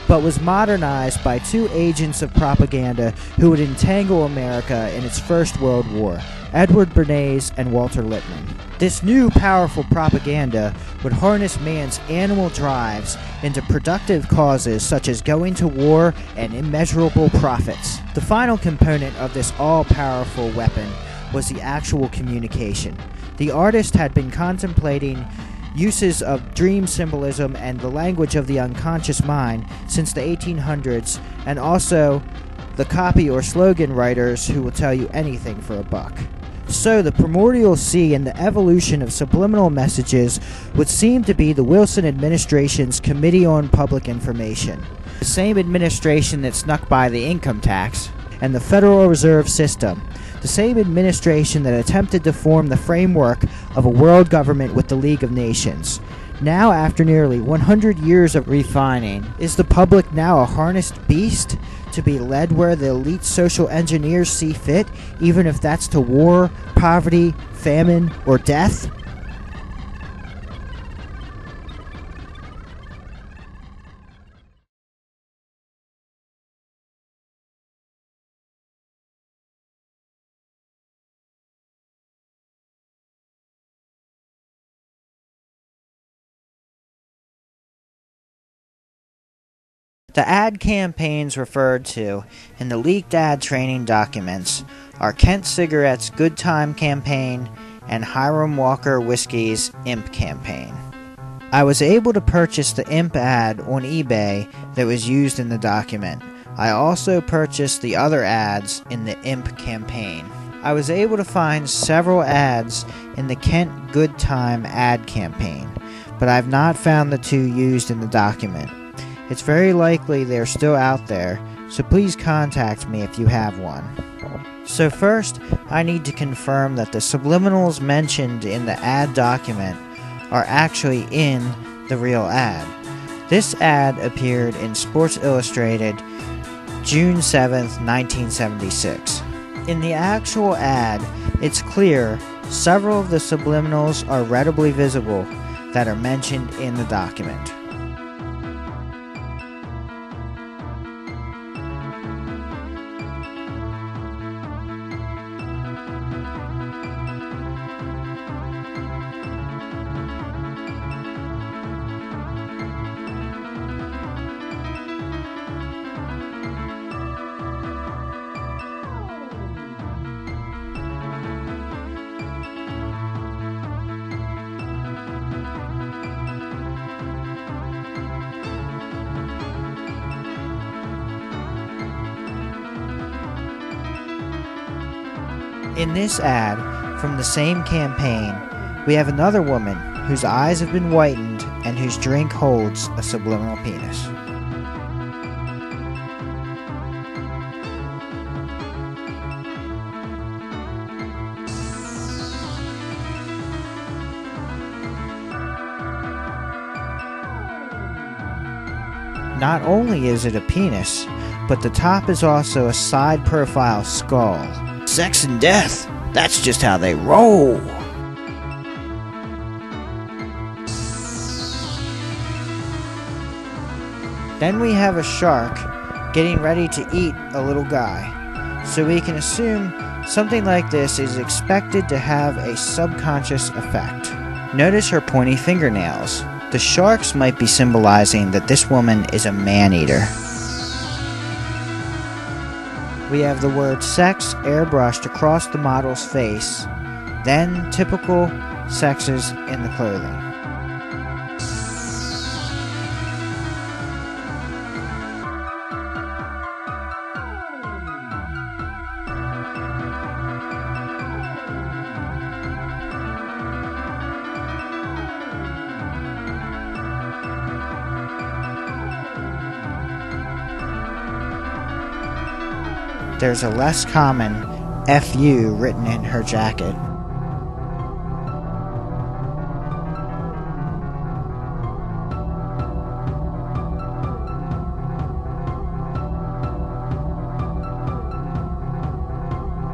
but was modernized by two agents of propaganda who would entangle America in its First World War, Edward Bernays and Walter Lippmann. This new powerful propaganda would harness man's animal drives into productive causes such as going to war and immeasurable profits. The final component of this all-powerful weapon was the actual communication. The artist had been contemplating uses of dream symbolism and the language of the unconscious mind since the 1800s, and also the copy or slogan writers who will tell you anything for a buck. So the primordial sea in the evolution of subliminal messages would seem to be the Wilson administration's Committee on Public Information, the same administration that snuck by the income tax and the Federal Reserve System, the same administration that attempted to form the framework of a world government with the League of Nations. Now, after nearly 100 years of refining, is the public now a harnessed beast to be led where the elite social engineers see fit, even if that's to war, poverty, famine, or death? The ad campaigns referred to in the leaked ad training documents are Kent Cigarette's Good Time campaign and Hiram Walker Whiskey's Imp campaign. I was able to purchase the Imp ad on eBay that was used in the document. I also purchased the other ads in the Imp campaign. I was able to find several ads in the Kent Good Time ad campaign, but I've not found the two used in the document. It's very likely they're still out there, so please contact me if you have one. So first, I need to confirm that the subliminals mentioned in the ad document are actually in the real ad. This ad appeared in Sports Illustrated June 7th, 1976. In the actual ad, it's clear several of the subliminals are readily visible that are mentioned in the document. In this ad, from the same campaign, we have another woman whose eyes have been whitened and whose drink holds a subliminal penis. Not only is it a penis, but the top is also a side profile skull. Sex and death, that's just how they roll. Then we have a shark getting ready to eat a little guy. So we can assume something like this is expected to have a subconscious effect. Notice her pointy fingernails. The sharks might be symbolizing that this woman is a man-eater. We have the word sex airbrushed across the model's face, then typical sexes in the clothing. There's a less common FU written in her jacket.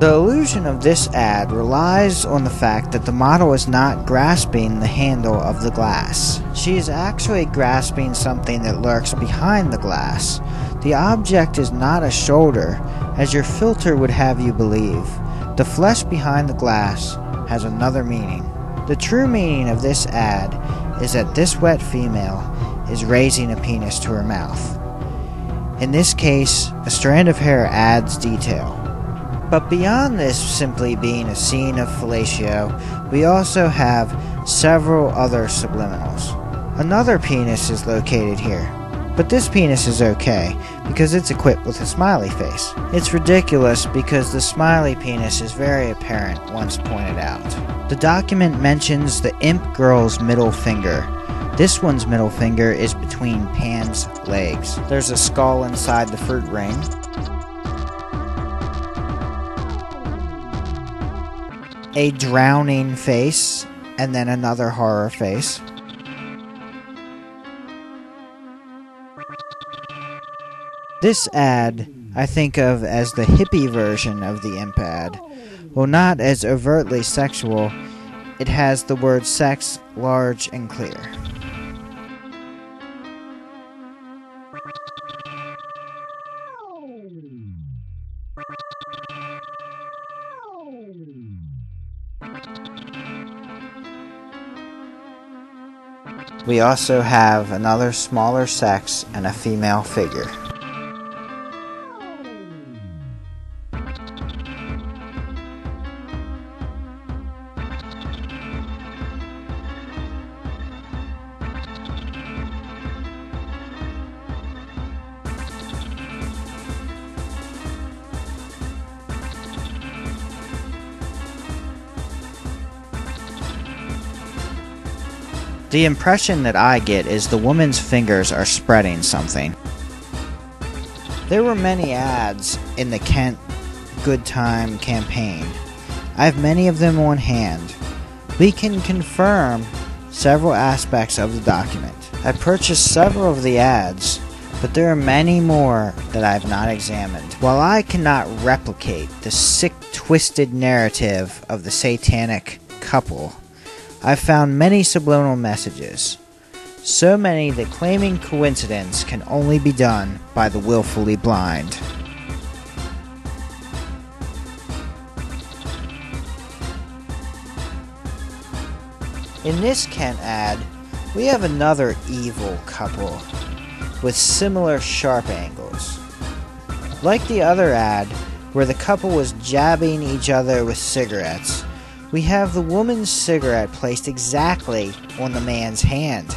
The illusion of this ad relies on the fact that the model is not grasping the handle of the glass. She is actually grasping something that lurks behind the glass. The object is not a shoulder, as your filter would have you believe. The flesh behind the glass has another meaning. The true meaning of this ad is that this wet female is raising a penis to her mouth. In this case, a strand of hair adds detail. But beyond this simply being a scene of fellatio, we also have several other subliminals. Another penis is located here, but this penis is okay because it's equipped with a smiley face. It's ridiculous because the smiley penis is very apparent once pointed out. The document mentions the imp girl's middle finger. This one's middle finger is between Pan's legs. There's a skull inside the fruit ring. a drowning face, and then another horror face. This ad I think of as the hippie version of the imp ad. While not as overtly sexual, it has the word sex large and clear. We also have another smaller sex and a female figure. The impression that I get is the woman's fingers are spreading something. There were many ads in the Kent Good Time campaign. I have many of them on hand. We can confirm several aspects of the document. I purchased several of the ads, but there are many more that I have not examined. While I cannot replicate the sick, twisted narrative of the satanic couple, I've found many subliminal messages, so many that claiming coincidence can only be done by the willfully blind. In this Kent ad, we have another evil couple with similar sharp angles. Like the other ad, where the couple was jabbing each other with cigarettes, we have the woman's cigarette placed exactly on the man's hand.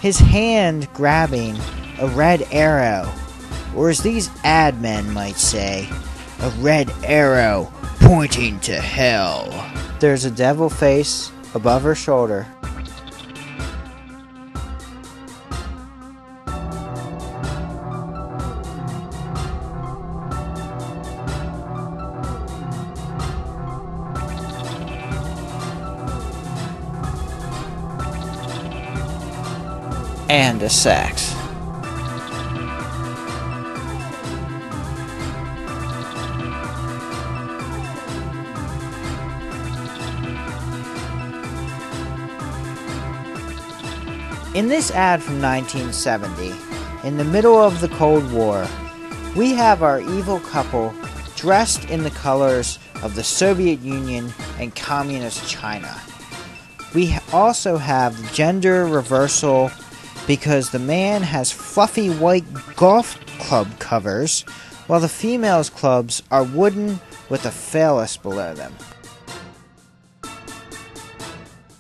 His hand grabbing a red arrow, or as these ad men might say, a red arrow pointing to hell. There's a devil face above her shoulder. And a sex. In this ad from 1970, in the middle of the Cold War, we have our evil couple dressed in the colors of the Soviet Union and Communist China. We also have the gender reversal because the man has fluffy white golf club covers, while the female's clubs are wooden with a phallus below them.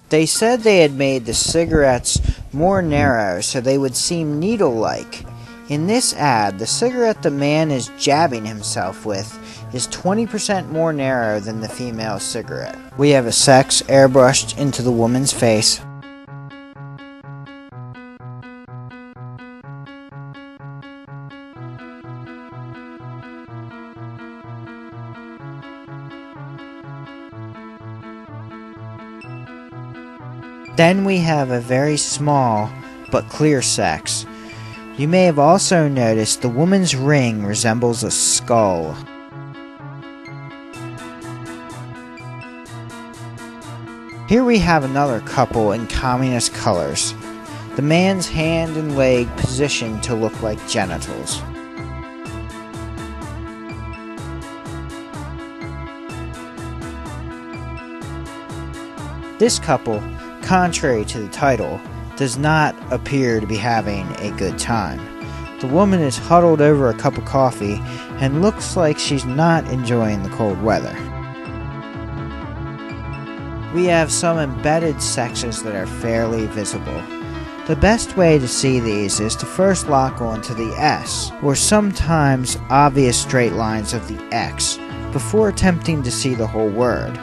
They said they had made the cigarettes more narrow so they would seem needle-like. In this ad, the cigarette the man is jabbing himself with is 20% more narrow than the female's cigarette. We have a sex airbrushed into the woman's face. Then we have a very small but clear sex. You may have also noticed the woman's ring resembles a skull. Here we have another couple in communist colors. The man's hand and leg positioned to look like genitals. This couple, contrary to the title, does not appear to be having a good time. The woman is huddled over a cup of coffee and looks like she's not enjoying the cold weather. We have some embedded sexes that are fairly visible. The best way to see these is to first lock onto the S, or sometimes obvious straight lines of the X, before attempting to see the whole word.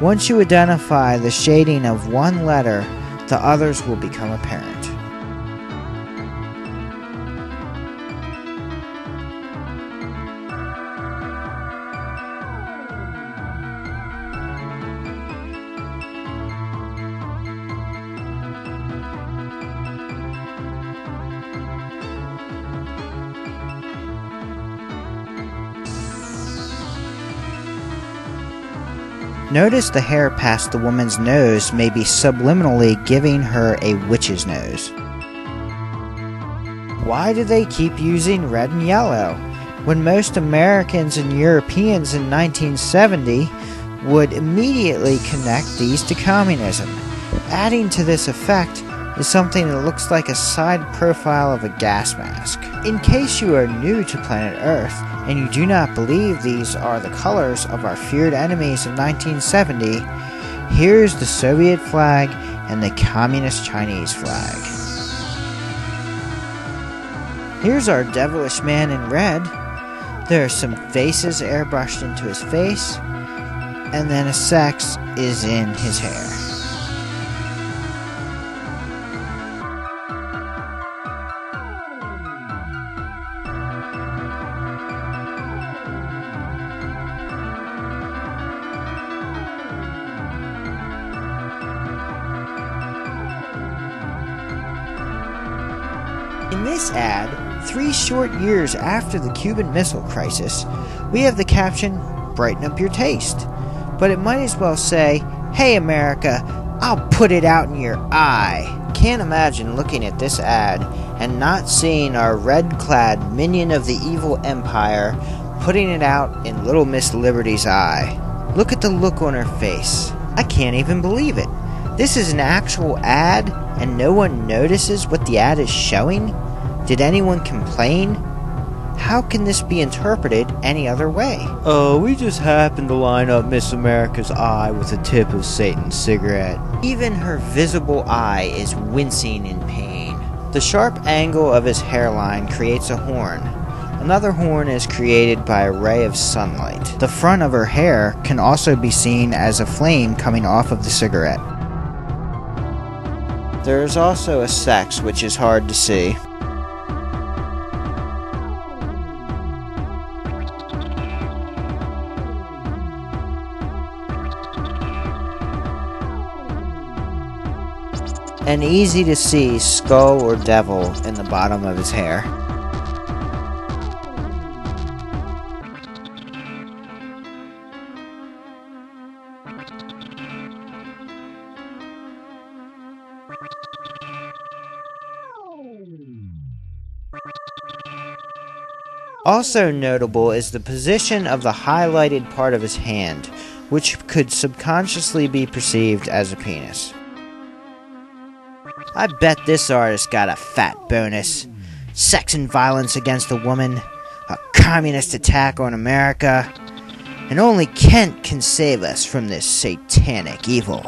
Once you identify the shading of one letter, the others will become apparent. Notice the hair past the woman's nose may be subliminally giving her a witch's nose. Why do they keep using red and yellow, when most Americans and Europeans in 1970 would immediately connect these to communism? Adding to this effect is something that looks like a side profile of a gas mask. In case you are new to planet Earth, and you do not believe these are the colors of our feared enemies of 1970, here's the Soviet flag and the Communist Chinese flag. Here's our devilish man in red. There are some faces airbrushed into his face, and then a sex is in his hair. In this ad, 3 short years after the Cuban Missile Crisis, we have the caption, "Brighten up your taste." But it might as well say, "Hey America, I'll put it out in your eye." Can't imagine looking at this ad and not seeing our red-clad minion of the evil empire putting it out in Little Miss Liberty's eye. Look at the look on her face. I can't even believe it. This is an actual ad and no one notices what the ad is showing? Did anyone complain? How can this be interpreted any other way? Oh, we just happened to line up Miss America's eye with the tip of Satan's cigarette. Even her visible eye is wincing in pain. The sharp angle of his hairline creates a horn. Another horn is created by a ray of sunlight. The front of her hair can also be seen as a flame coming off of the cigarette. There is also a sex which is hard to see. An easy to see skull or devil in the bottom of his hair. Also notable is the position of the highlighted part of his hand, which could subconsciously be perceived as a penis. I bet this artist got a fat bonus. Sex and violence against a woman, a communist attack on America, and only Kent can save us from this satanic evil.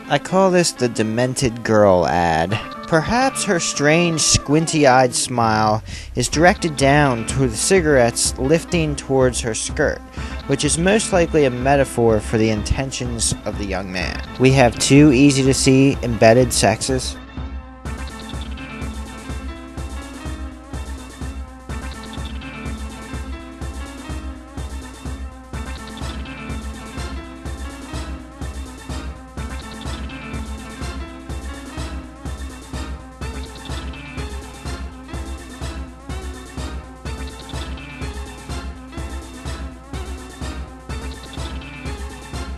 I call this the Demented Girl ad. Perhaps her strange, squinty-eyed smile is directed down to the cigarettes lifting towards her skirt, which is most likely a metaphor for the intentions of the young man. We have 2 easy-to-see embedded sexes.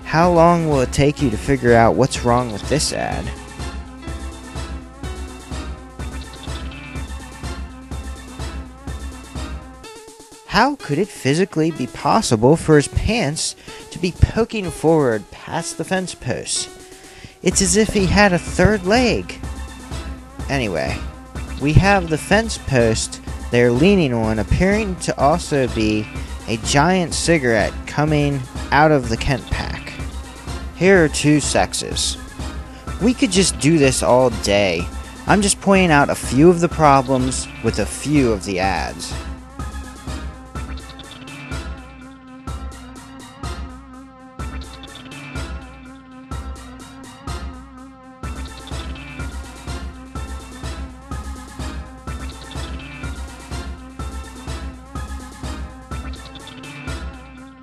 How long will it take you to figure out what's wrong with this ad? How could it physically be possible for his pants to be poking forward past the fence posts? It's as if he had a third leg. Anyway, we have the fence post they're leaning on appearing to also be a giant cigarette coming out of the Kent pack. Here are 2 sexes. We could just do this all day. I'm just pointing out a few of the problems with a few of the ads.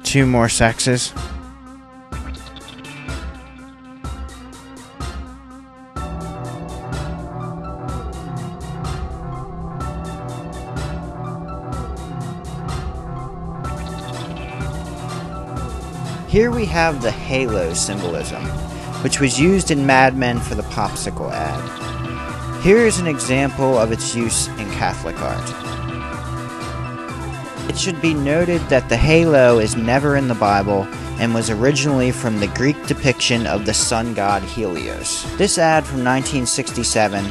Two more sexes. Here we have the halo symbolism, which was used in Mad Men for the popsicle ad. Here is an example of its use in Catholic art. It should be noted that the halo is never in the Bible and was originally from the Greek depiction of the sun god Helios. This ad from 1967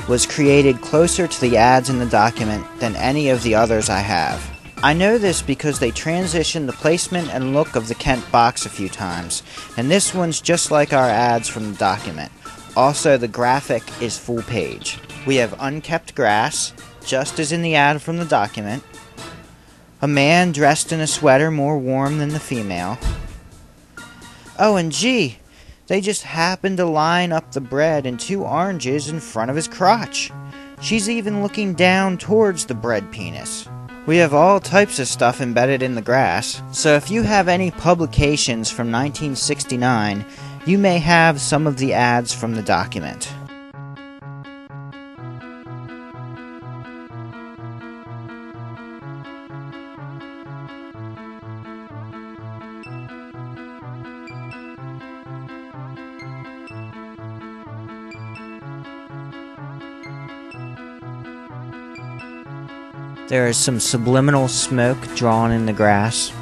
was created closer to the ads in the document than any of the others I have. I know this because they transitioned the placement and look of the Kent box a few times, and this one's just like our ads from the document. Also, the graphic is full page. We have unkept grass, just as in the ad from the document. A man dressed in a sweater more warm than the female. Oh, and gee, they just happened to line up the bread and 2 oranges in front of his crotch. She's even looking down towards the bread penis. We have all types of stuff embedded in the grass, so if you have any publications from 1969, you may have some of the ads from the document. There is some subliminal smoke drawn in the grass.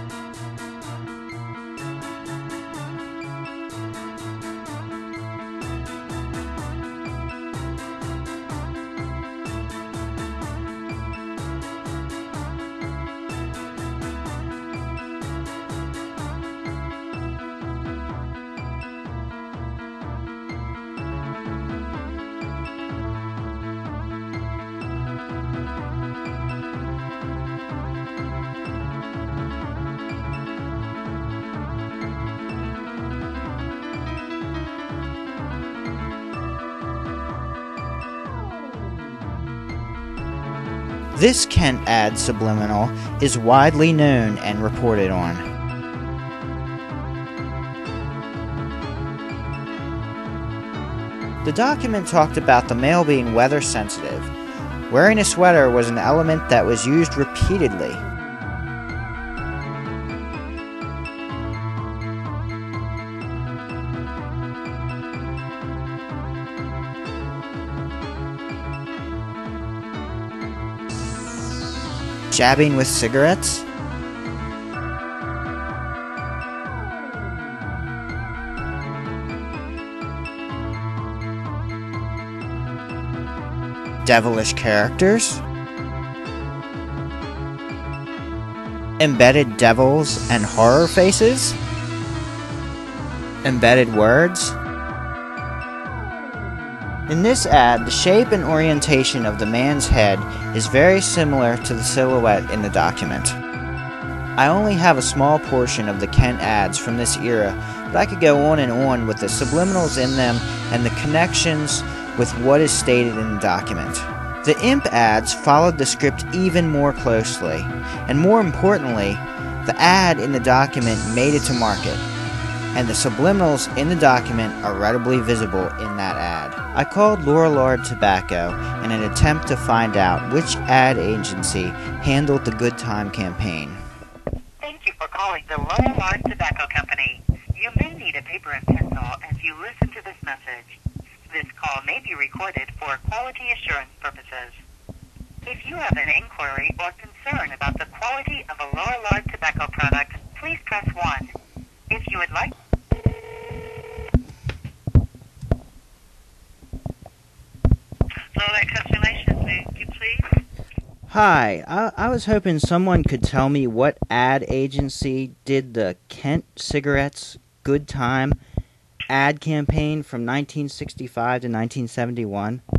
This Kent ad subliminal is widely known and reported on. The document talked about the male being weather sensitive. Wearing a sweater was an element that was used repeatedly. Jabbing with cigarettes? Devilish characters? Embedded devils and horror faces? Embedded words? In this ad, the shape and orientation of the man's head is very similar to the silhouette in the document. I only have a small portion of the Kent ads from this era, but I could go on and on with the subliminals in them and the connections with what is stated in the document. The imp ads followed the script even more closely, and more importantly, the ad in the document made it to market, and the subliminals in the document are readily visible in that ad. I called Lorillard Tobacco in an attempt to find out which ad agency handled the Good Time campaign. Thank you for calling the Lorillard Tobacco Company. You may need a paper and pencil as you listen to this message. This call may be recorded for quality assurance purposes. If you have an inquiry or concern about the quality of a Lorillard tobacco product, please press 1. If you would like Lorillard Customer Relations, may you please? Hi, I was hoping someone could tell me what ad agency did the Kent Cigarettes Good Time ad campaign from 1965 to 1971. I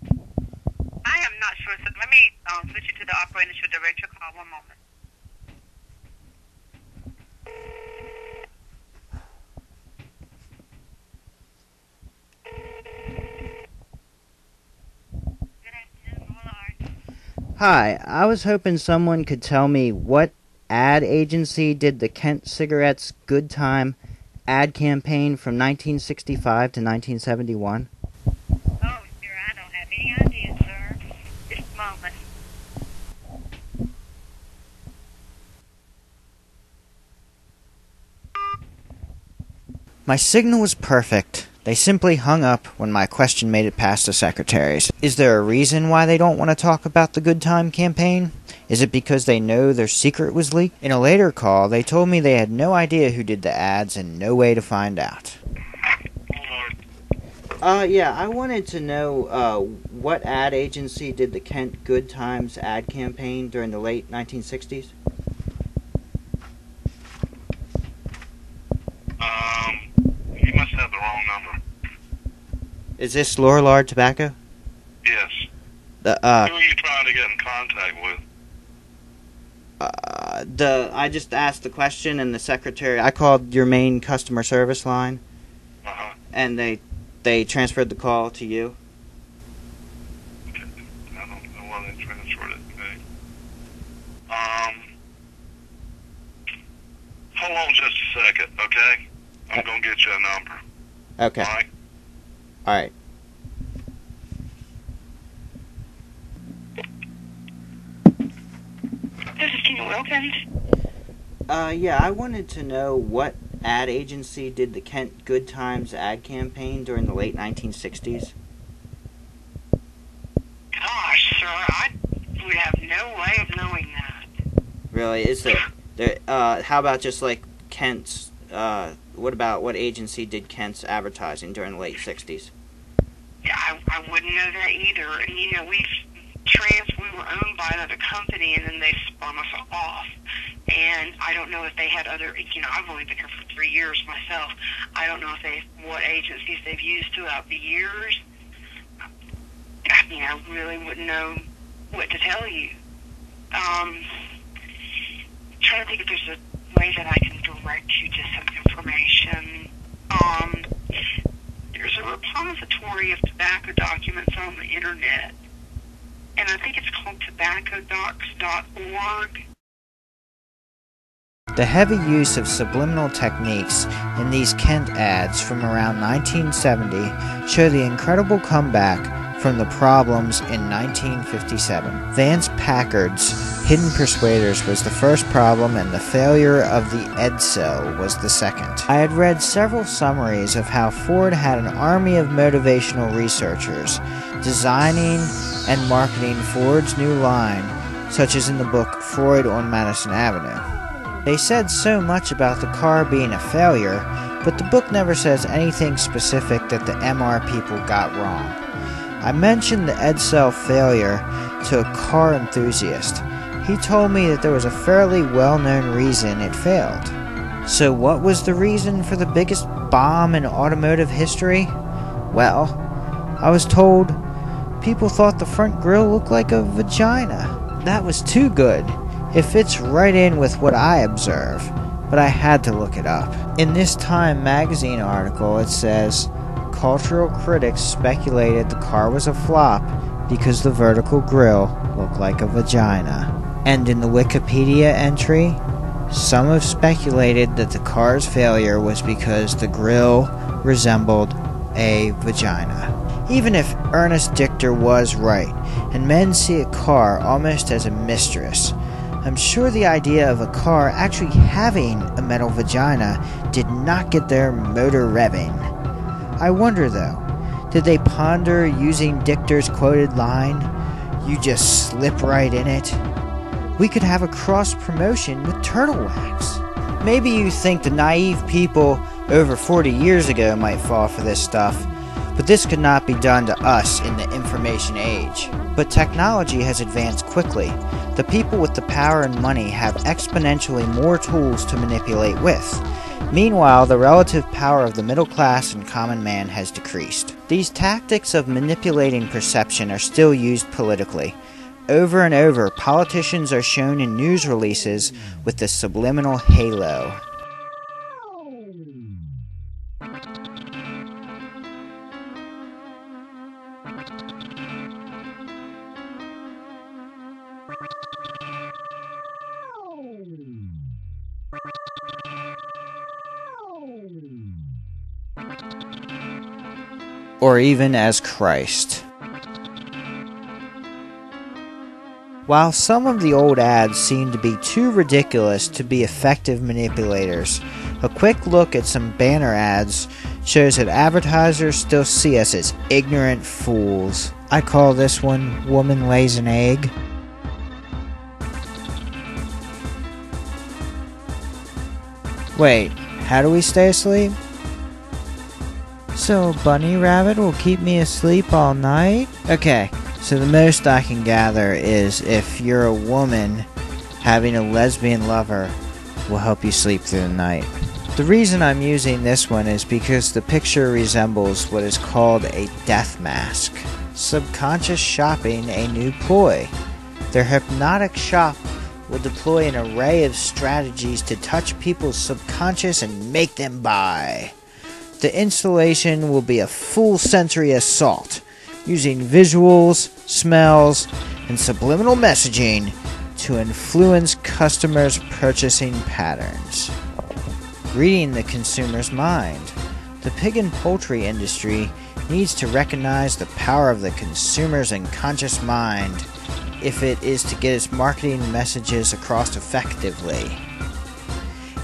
am not sure, so let me switch you to the operator and she'll direct your call. One moment. Hi, I was hoping someone could tell me what ad agency did the Kent Cigarettes Good Time ad campaign from 1965 to 1971. Oh, sir, I don't have any idea, sir. Just a moment. My signal was perfect. They simply hung up when my question made it past the secretaries. Is there a reason why they don't want to talk about the Good Time campaign? Is it because they know their secret was leaked? In a later call, they told me they had no idea who did the ads and no way to find out. Yeah, I wanted to know what ad agency did the Kent Good Times ad campaign during the late 1960s? You must have the wrong number. Is this Lorillard Tobacco? Yes. Who are you trying to get in contact with? I just asked the question and the secretary, I called your main customer service line. Uh-huh. And they transferred the call to you. Okay. I don't know why they transferred it to me. Hold on just a second, okay? I'm going to get you a number. Okay. All right? All right. This is Tina Wilkins. Yeah, I wanted to know what ad agency did the Kent Good Times ad campaign during the late 1960s? Gosh, sir, I would have no way of knowing that. Really? Is there how about just like Kent's, what agency did Kent's advertising during the late 60s? Yeah, I wouldn't know that either. And, you know, we were owned by another company, and then they spun us off. And I don't know if they had other, you know, I've only been here for 3 years myself. I don't know what agencies they've used throughout the years. I mean, I really wouldn't know what to tell you. Trying to think if there's a way that I can direct you to some information. There's a repository of tobacco documents on the internet, and I think it's called tobaccodocs.org. The heavy use of subliminal techniques in these Kent ads from around 1970 show the incredible comeback from the problems in 1957. Vance Packard's Hidden Persuaders was the first problem, and the failure of the Edsel was the second. I had read several summaries of how Ford had an army of motivational researchers designing and marketing Ford's new line, such as in the book Freud on Madison Avenue. They said so much about the car being a failure, but the book never says anything specific that the MR people got wrong. I mentioned the Edsel failure to a car enthusiast. He told me that there was a fairly well-known reason it failed. So what was the reason for the biggest bomb in automotive history? Well, I was told people thought the front grille looked like a vagina. That was too good. It fits right in with what I observe, but I had to look it up. In this Time magazine article, it says, cultural critics speculated the car was a flop because the vertical grille looked like a vagina. And in the Wikipedia entry, some have speculated that the car's failure was because the grille resembled a vagina. Even if Ernest Dichter was right, and men see a car almost as a mistress, I'm sure the idea of a car actually having a metal vagina did not get their motor revving. I wonder though, did they ponder using Dichter's quoted line, "You just slip right in it"? We could have a cross-promotion with turtle wax. Maybe you think the naive people over 40 years ago might fall for this stuff, but this could not be done to us in the information age. But technology has advanced quickly. The people with the power and money have exponentially more tools to manipulate with. Meanwhile, the relative power of the middle class and common man has decreased. These tactics of manipulating perception are still used politically. Over and over, politicians are shown in news releases with the subliminal halo. Or even as Christ. While some of the old ads seem to be too ridiculous to be effective manipulators, a quick look at some banner ads shows that advertisers still see us as ignorant fools. I call this one "Woman Lays an Egg." Wait, how do we stay asleep? So a bunny rabbit will keep me asleep all night? Okay, so the most I can gather is if you're a woman, having a lesbian lover will help you sleep through the night. The reason I'm using this one is because the picture resembles what is called a death mask. Subconscious shopping, a new ploy. Their hypnotic shop will deploy an array of strategies to touch people's subconscious and make them buy. The installation will be a full sensory assault, using visuals, smells, and subliminal messaging to influence customers' purchasing patterns. Reading the consumer's mind. The pig and poultry industry needs to recognize the power of the consumer's unconscious mind if it is to get its marketing messages across effectively.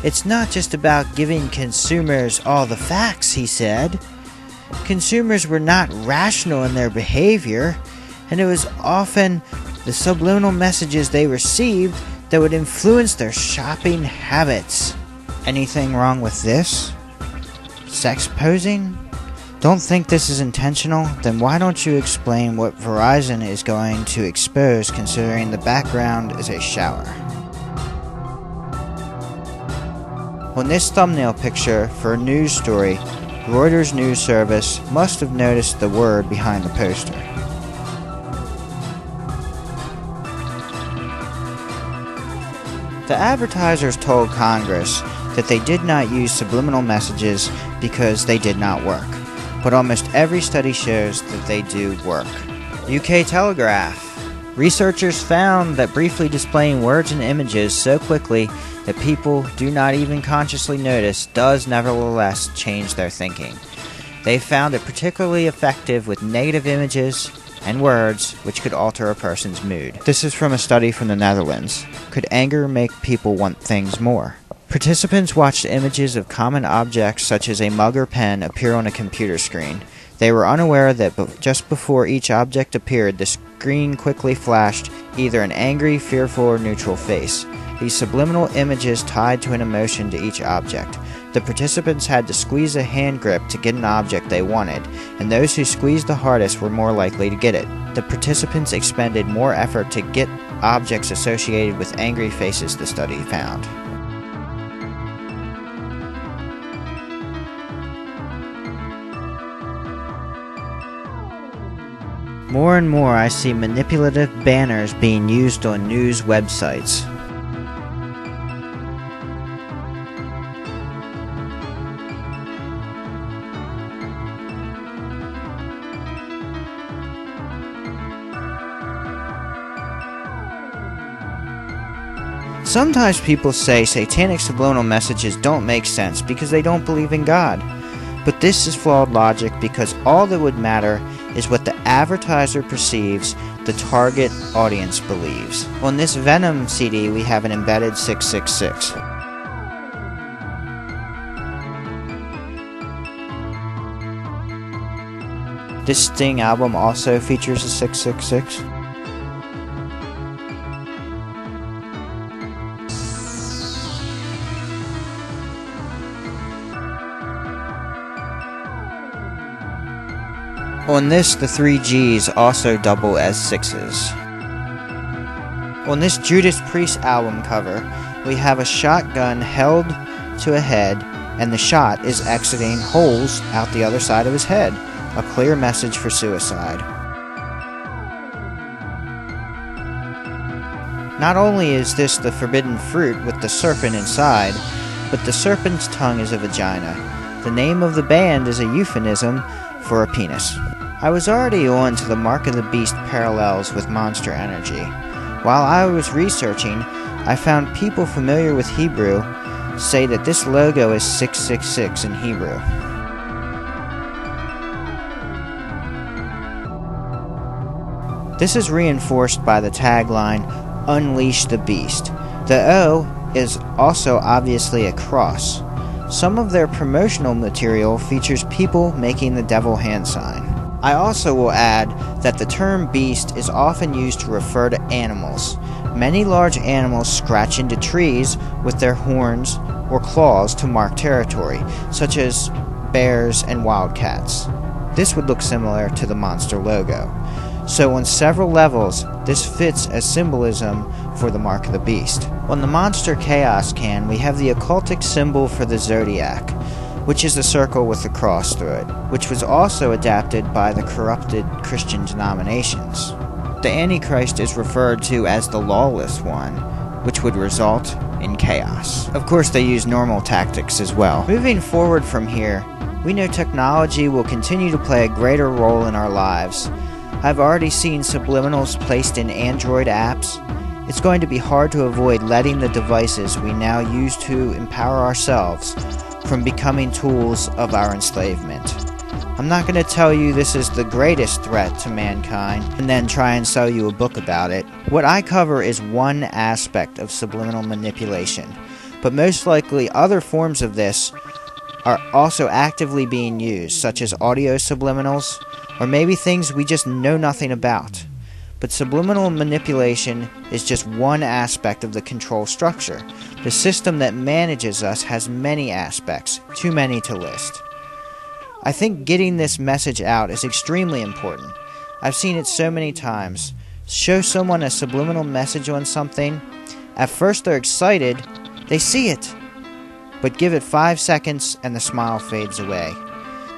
It's not just about giving consumers all the facts, he said. Consumers were not rational in their behavior, and it was often the subliminal messages they received that would influence their shopping habits. Anything wrong with this? Sex posing? Don't think this is intentional? Then why don't you explain what Verizon is going to expose, considering the background is a shower? On this thumbnail picture for a news story, Reuters news service must have noticed the word behind the poster. The advertisers told Congress that they did not use subliminal messages because they did not work, but almost every study shows that they do work. UK Telegraph. Researchers found that briefly displaying words and images so quickly that people do not even consciously notice does nevertheless change their thinking. They found it particularly effective with negative images and words which could alter a person's mood. This is from a study from the Netherlands. Could anger make people want things more? Participants watched images of common objects such as a mug or pen appear on a computer screen. They were unaware that just before each object appeared, the screen quickly flashed either an angry, fearful, or neutral face. These subliminal images tied to an emotion to each object. The participants had to squeeze a hand grip to get an object they wanted, and those who squeezed the hardest were more likely to get it. The participants expended more effort to get objects associated with angry faces, the study found. More and more I see manipulative banners being used on news websites. Sometimes people say satanic subliminal messages don't make sense because they don't believe in God. But this is flawed logic because all that would matter is what the advertiser perceives the target audience believes. On this Venom CD we have an embedded 666. This Sting album also features a 666. On this, the 3 Gs also double as 6s. On this Judas Priest album cover, we have a shotgun held to a head, and the shot is exiting holes out the other side of his head, a clear message for suicide. Not only is this the forbidden fruit with the serpent inside, but the serpent's tongue is a vagina. The name of the band is a euphemism for a penis. I was already on to the Mark of the Beast parallels with Monster Energy. While I was researching, I found people familiar with Hebrew say that this logo is 666 in Hebrew. This is reinforced by the tagline, "Unleash the Beast." The O is also obviously a cross. Some of their promotional material features people making the devil hand sign. I also will add that the term beast is often used to refer to animals. Many large animals scratch into trees with their horns or claws to mark territory, such as bears and wildcats. This would look similar to the monster logo. So on several levels, this fits as symbolism for the mark of the beast. On the monster chaos can, we have the occultic symbol for the zodiac, which is the circle with the cross through it, which was also adapted by the corrupted Christian denominations. The Antichrist is referred to as the lawless one, which would result in chaos. Of course, they use normal tactics as well. Moving forward from here, we know technology will continue to play a greater role in our lives. I've already seen subliminals placed in Android apps. It's going to be hard to avoid letting the devices we now use to empower ourselves from becoming tools of our enslavement. I'm not going to tell you this is the greatest threat to mankind and then try and sell you a book about it. What I cover is one aspect of subliminal manipulation, but most likely other forms of this are also actively being used, such as audio subliminals, or maybe things we just know nothing about. But subliminal manipulation is just one aspect of the control structure. The system that manages us has many aspects, too many to list. I think getting this message out is extremely important. I've seen it so many times. Show someone a subliminal message on something. At first they're excited, they see it. But give it 5 seconds and the smile fades away.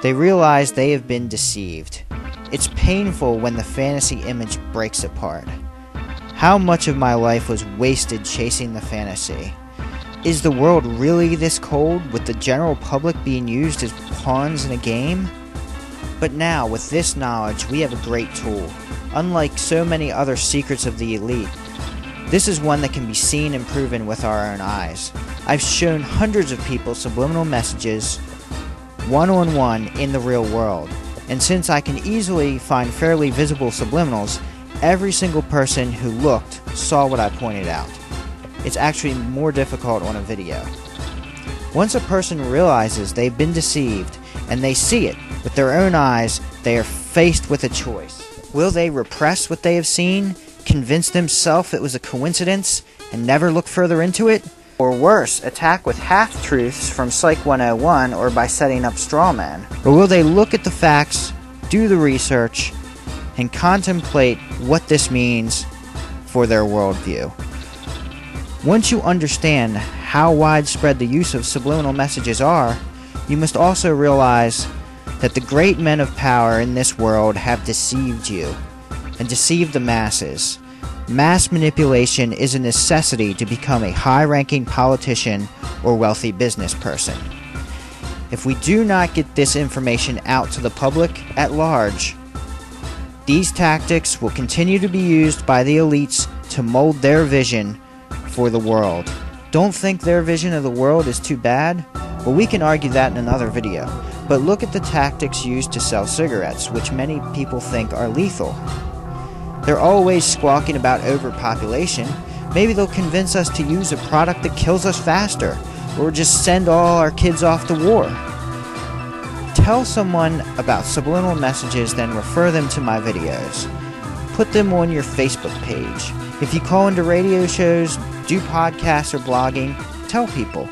They realize they have been deceived. It's painful when the fantasy image breaks apart. How much of my life was wasted chasing the fantasy? Is the world really this cold, with the general public being used as pawns in a game? But now, with this knowledge, we have a great tool. Unlike so many other secrets of the elite, this is one that can be seen and proven with our own eyes. I've shown hundreds of people subliminal messages one-on-one in the real world. And since I can easily find fairly visible subliminals, every single person who looked saw what I pointed out. It's actually more difficult on a video. Once a person realizes they've been deceived and they see it with their own eyes, they are faced with a choice. Will they repress what they have seen, convince themselves it was a coincidence, and never look further into it? Or worse, attack with half-truths from Psych 101 or by setting up straw men? Or will they look at the facts, do the research, and contemplate what this means for their worldview? Once you understand how widespread the use of subliminal messages are, you must also realize that the great men of power in this world have deceived you and deceived the masses. Mass manipulation is a necessity to become a high-ranking politician or wealthy business person. If we do not get this information out to the public at large, these tactics will continue to be used by the elites to mold their vision for the world. Don't think their vision of the world is too bad? Well, we can argue that in another video. But look at the tactics used to sell cigarettes, which many people think are lethal. They're always squawking about overpopulation. Maybe they'll convince us to use a product that kills us faster, or just send all our kids off to war. Tell someone about subliminal messages, then refer them to my videos. Put them on your Facebook page. If you call into radio shows, do podcasts or blogging, tell people.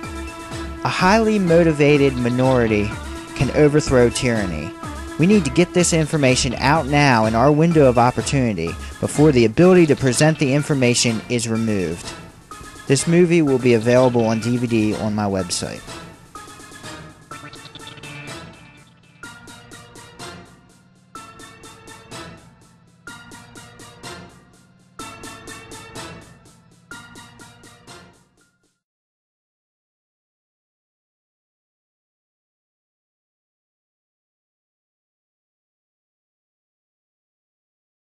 A highly motivated minority can overthrow tyranny. We need to get this information out now in our window of opportunity before the ability to present the information is removed. This movie will be available on DVD on my website.